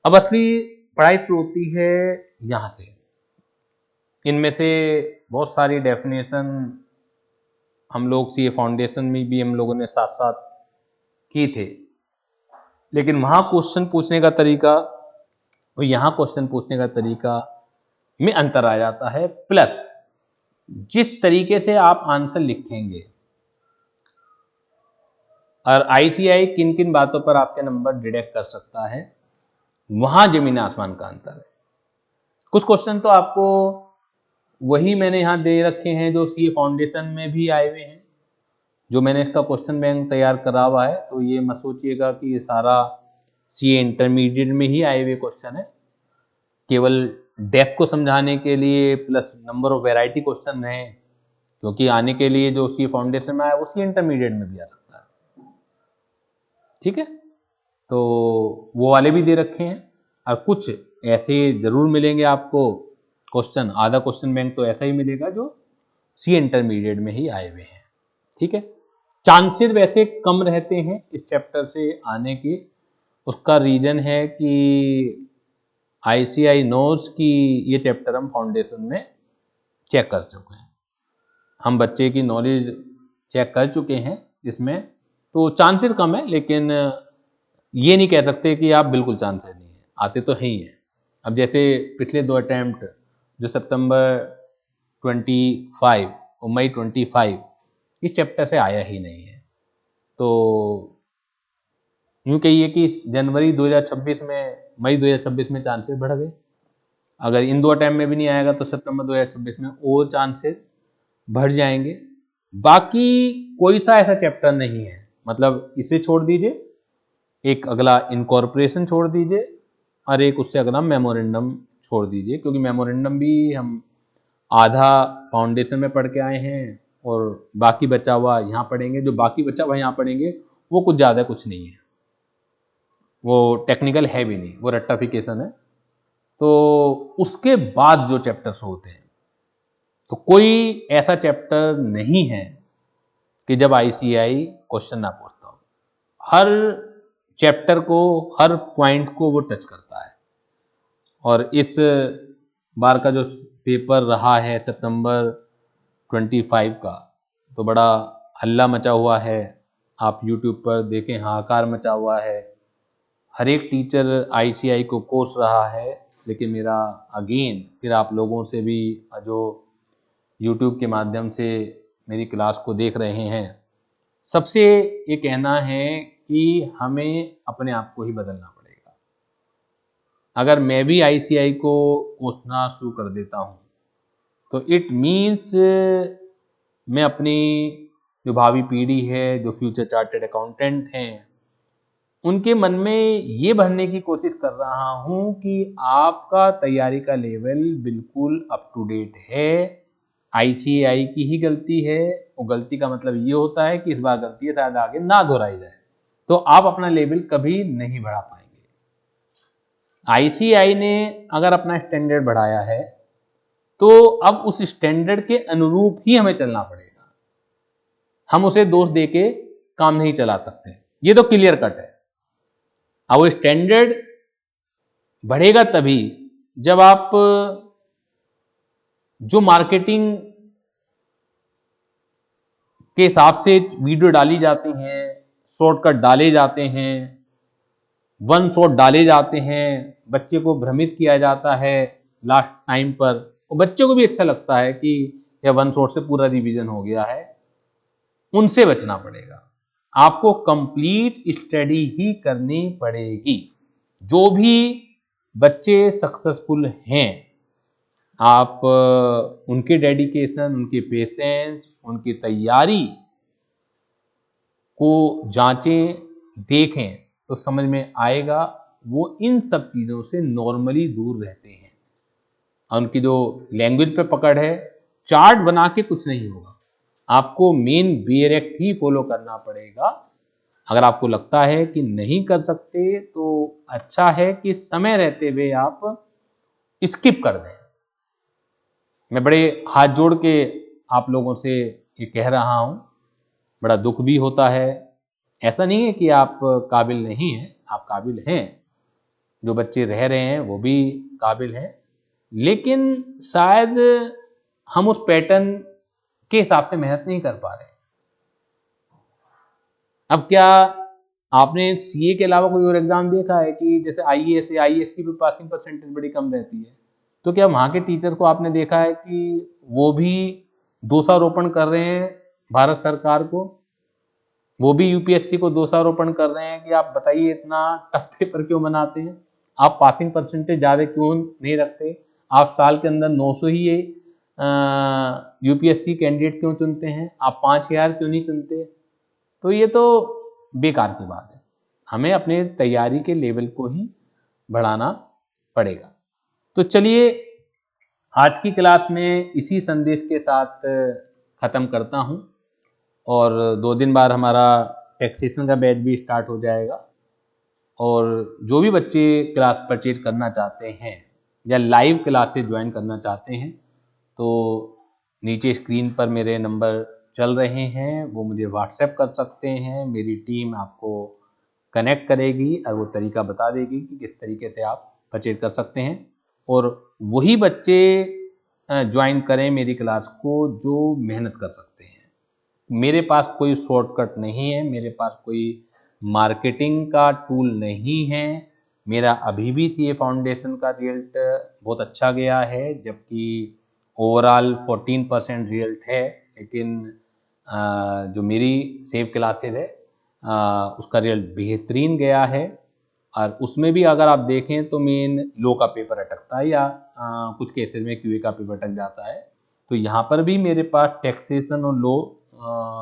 अब असली पढ़ाई शुरू होती है यहाँ से। इनमें से बहुत सारी डेफिनेशन हम लोग सीए फाउंडेशन में भी हम लोगों ने साथ साथ की थे, लेकिन वहाँ क्वेश्चन पूछने का तरीका और यहाँ क्वेश्चन पूछने का तरीका में अंतर आ जाता है। प्लस जिस तरीके से आप आंसर लिखेंगे और आईसीआई किन किन बातों पर आपके नंबर डिडक्ट कर सकता है, वहां जमीन आसमान का अंतर है। कुछ क्वेश्चन तो आपको वही मैंने यहाँ दे रखे हैं जो सीए फाउंडेशन में भी आए हुए हैं, जो मैंने इसका क्वेश्चन बैंक तैयार करा हुआ है। तो ये मत सोचिएगा कि ये सारा सीए इंटरमीडिएट में ही आए हुए क्वेश्चन है। केवल डेप्थ को समझाने के लिए plus number of variety question है, क्योंकि आने के लिए जो सीए फाउंडेशन में आया वो सीए इंटरमीडिएट में भी आ सकता है। ठीक है, तो वो वाले भी दे रखे हैं। और कुछ ऐसे जरूर मिलेंगे आपको क्वेश्चन, आधा क्वेश्चन बैंक तो ऐसा ही मिलेगा जो सीए इंटरमीडिएट में ही आए हुए हैं। ठीक है, चांसेस वैसे कम रहते हैं इस चैप्टर से आने के। उसका रीजन है कि आईसीआई नोज की ये चैप्टर हम फाउंडेशन में चेक कर चुके हैं, हम बच्चे की नॉलेज चेक कर चुके हैं इसमें, तो चांसेस कम है। लेकिन ये नहीं कह सकते कि आप बिल्कुल चांसेस नहीं है, आते तो हैं ही हैं। अब जैसे पिछले 2 अटैम्प्ट जो सितंबर 25 और मई 25 इस चैप्टर से आया ही नहीं है, तो यूँ कहिए कि जनवरी 2026 में, मई 2026 में चांसेस बढ़ गए। अगर इन 2 अटैम्प्ट में भी नहीं आएगा तो सितंबर 2026 में और चांसेस बढ़ जाएंगे। बाकी कोई सा ऐसा चैप्टर नहीं है, मतलब इसे छोड़ दीजिए, एक अगला इनकॉर्पोरेशन छोड़ दीजिए और एक उससे अगला मेमोरेंडम छोड़ दीजिए, क्योंकि मेमोरेंडम भी हम आधा फाउंडेशन में पढ़ के आए हैं और बाकी बचा हुआ यहाँ पढ़ेंगे। जो बाकी बचा हुआ यहाँ पढ़ेंगे वो कुछ ज़्यादा कुछ नहीं है, वो टेक्निकल है भी नहीं, वो रेक्टिफिकेशन है। तो उसके बाद जो चैप्टर्स होते हैं, तो कोई ऐसा चैप्टर नहीं है कि जब आईसीआई क्वेश्चन ना पूछता हो। हर चैप्टर को, हर पॉइंट को वो टच करता है। और इस बार का जो पेपर रहा है सितंबर 25 का, तो बड़ा हल्ला मचा हुआ है। आप यूट्यूब पर देखें, हाहाकार मचा हुआ है। हर एक टीचर आईसीआई को कोस रहा है। लेकिन मेरा अगेन फिर आप लोगों से भी, जो यूट्यूब के माध्यम से मेरी क्लास को देख रहे हैं, सबसे ये कहना है कि हमें अपने आप को ही बदलना पड़ेगा। अगर मैं भी आईसीआई को कोसना शुरू कर देता हूँ तो इट मीन्स मैं अपनी जो भावी पीढ़ी है, जो फ्यूचर चार्टर्ड अकाउंटेंट हैं, उनके मन में ये भरने की कोशिश कर रहा हूँ कि आपका तैयारी का लेवल बिल्कुल अप टू डेट है। आईसीआई की ही गलती है, वो गलती का मतलब ये होता है कि इस बार गलती है, शायद आगे ना दोहराई जाए, तो आप अपना लेवल कभी नहीं बढ़ा पाएंगे। आईसीआई ने अगर अपना स्टैंडर्ड बढ़ाया है तो अब उस स्टैंडर्ड के अनुरूप ही हमें चलना पड़ेगा। हम उसे दोष देके काम नहीं चला सकते, ये तो क्लियर कट है। अब वो स्टैंडर्ड बढ़ेगा तभी जब आप जो मार्केटिंग के हिसाब से वीडियो डाली जाती हैं, शॉर्टकट डाले जाते हैं, वन शॉट डाले जाते हैं, बच्चे को भ्रमित किया जाता है लास्ट टाइम पर, और बच्चों को भी अच्छा लगता है कि या वन शॉट से पूरा रिवीजन हो गया है, उनसे बचना पड़ेगा। आपको कंप्लीट स्टडी ही करनी पड़ेगी। जो भी बच्चे सक्सेसफुल हैं, आप उनके डेडिकेशन, उनके पेशेंस, उनकी तैयारी को जांचें, देखें तो समझ में आएगा वो इन सब चीज़ों से नॉर्मली दूर रहते हैं। और उनकी जो लैंग्वेज पे पकड़ है, चार्ट बना के कुछ नहीं होगा, आपको मेन डायरेक्ट ही फॉलो करना पड़ेगा। अगर आपको लगता है कि नहीं कर सकते तो अच्छा है कि समय रहते हुए आप स्किप कर दें। मैं बड़े हाथ जोड़ के आप लोगों से ये कह रहा हूँ, बड़ा दुख भी होता है। ऐसा नहीं है कि आप काबिल नहीं हैं, आप काबिल हैं, जो बच्चे रह रहे हैं वो भी काबिल हैं, लेकिन शायद हम उस पैटर्न के हिसाब से मेहनत नहीं कर पा रहे। अब क्या आपने सीए के अलावा कोई और एग्जाम देखा है कि जैसे आईएएस है, आईएएस की भी पासिंग परसेंटेज बड़ी कम रहती है, तो क्या वहाँ के टीचर को आपने देखा है कि वो भी दोषारोपण कर रहे हैं भारत सरकार को, वो भी यूपीएससी को दोषारोपण कर रहे हैं कि आप बताइए इतना टफ पेपर क्यों बनाते हैं, आप पासिंग परसेंटेज ज़्यादा क्यों नहीं रखते, आप साल के अंदर 900 ही यूपीएससी कैंडिडेट क्यों चुनते हैं, आप 5000 क्यों नहीं चुनते। तो ये तो बेकार की बात है। हमें अपने तैयारी के लेवल को ही बढ़ाना पड़ेगा। तो चलिए आज की क्लास में इसी संदेश के साथ ख़त्म करता हूँ, और 2 दिन बाद हमारा टैक्सेशन का बैच भी स्टार्ट हो जाएगा। और जो भी बच्चे क्लास परचेज करना चाहते हैं या लाइव क्लासेस ज्वाइन करना चाहते हैं, तो नीचे स्क्रीन पर मेरे नंबर चल रहे हैं, वो मुझे व्हाट्सएप कर सकते हैं। मेरी टीम आपको कनेक्ट करेगी और वो तरीका बता देगी कि किस तरीके से आप परचेज कर सकते हैं। और वही बच्चे ज्वाइन करें मेरी क्लास को जो मेहनत कर सकते हैं। मेरे पास कोई शॉर्टकट नहीं है, मेरे पास कोई मार्केटिंग का टूल नहीं है। मेरा अभी भी सीए फाउंडेशन का रिजल्ट बहुत अच्छा गया है, जबकि ओवरऑल 14% रिजल्ट है, लेकिन जो मेरी सेव क्लासेस है उसका रिजल्ट बेहतरीन गया है। और उसमें भी अगर आप देखें तो मेन लो का पेपर अटकता है, या कुछ केसेस में क्यूए का पेपर अटक जाता है। तो यहाँ पर भी मेरे पास टैक्सेशन और लो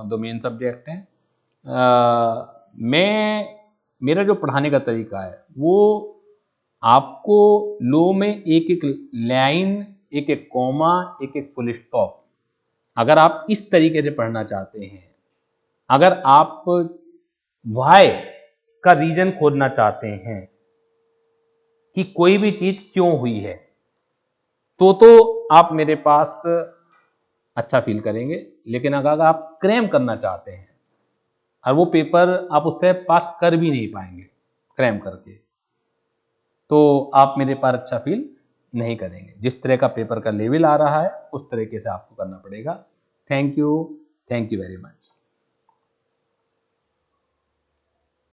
दो मेन सब्जेक्ट हैं। मेरा जो पढ़ाने का तरीका है वो आपको लो में एक एक लाइन, एक एक कॉमा, एक एक फुल स्टॉप, अगर आप इस तरीके से पढ़ना चाहते हैं, अगर आप व्हाई का रीजन खोजना चाहते हैं कि कोई भी चीज क्यों हुई है, तो आप मेरे पास अच्छा फील करेंगे। लेकिन अगर आप क्रैम करना चाहते हैं और वो पेपर आप उससे पास कर भी नहीं पाएंगे क्रैम करके, तो आप मेरे पास अच्छा फील नहीं करेंगे। जिस तरह का पेपर का लेवल आ रहा है उस तरीके से आपको करना पड़ेगा। Thank you very much.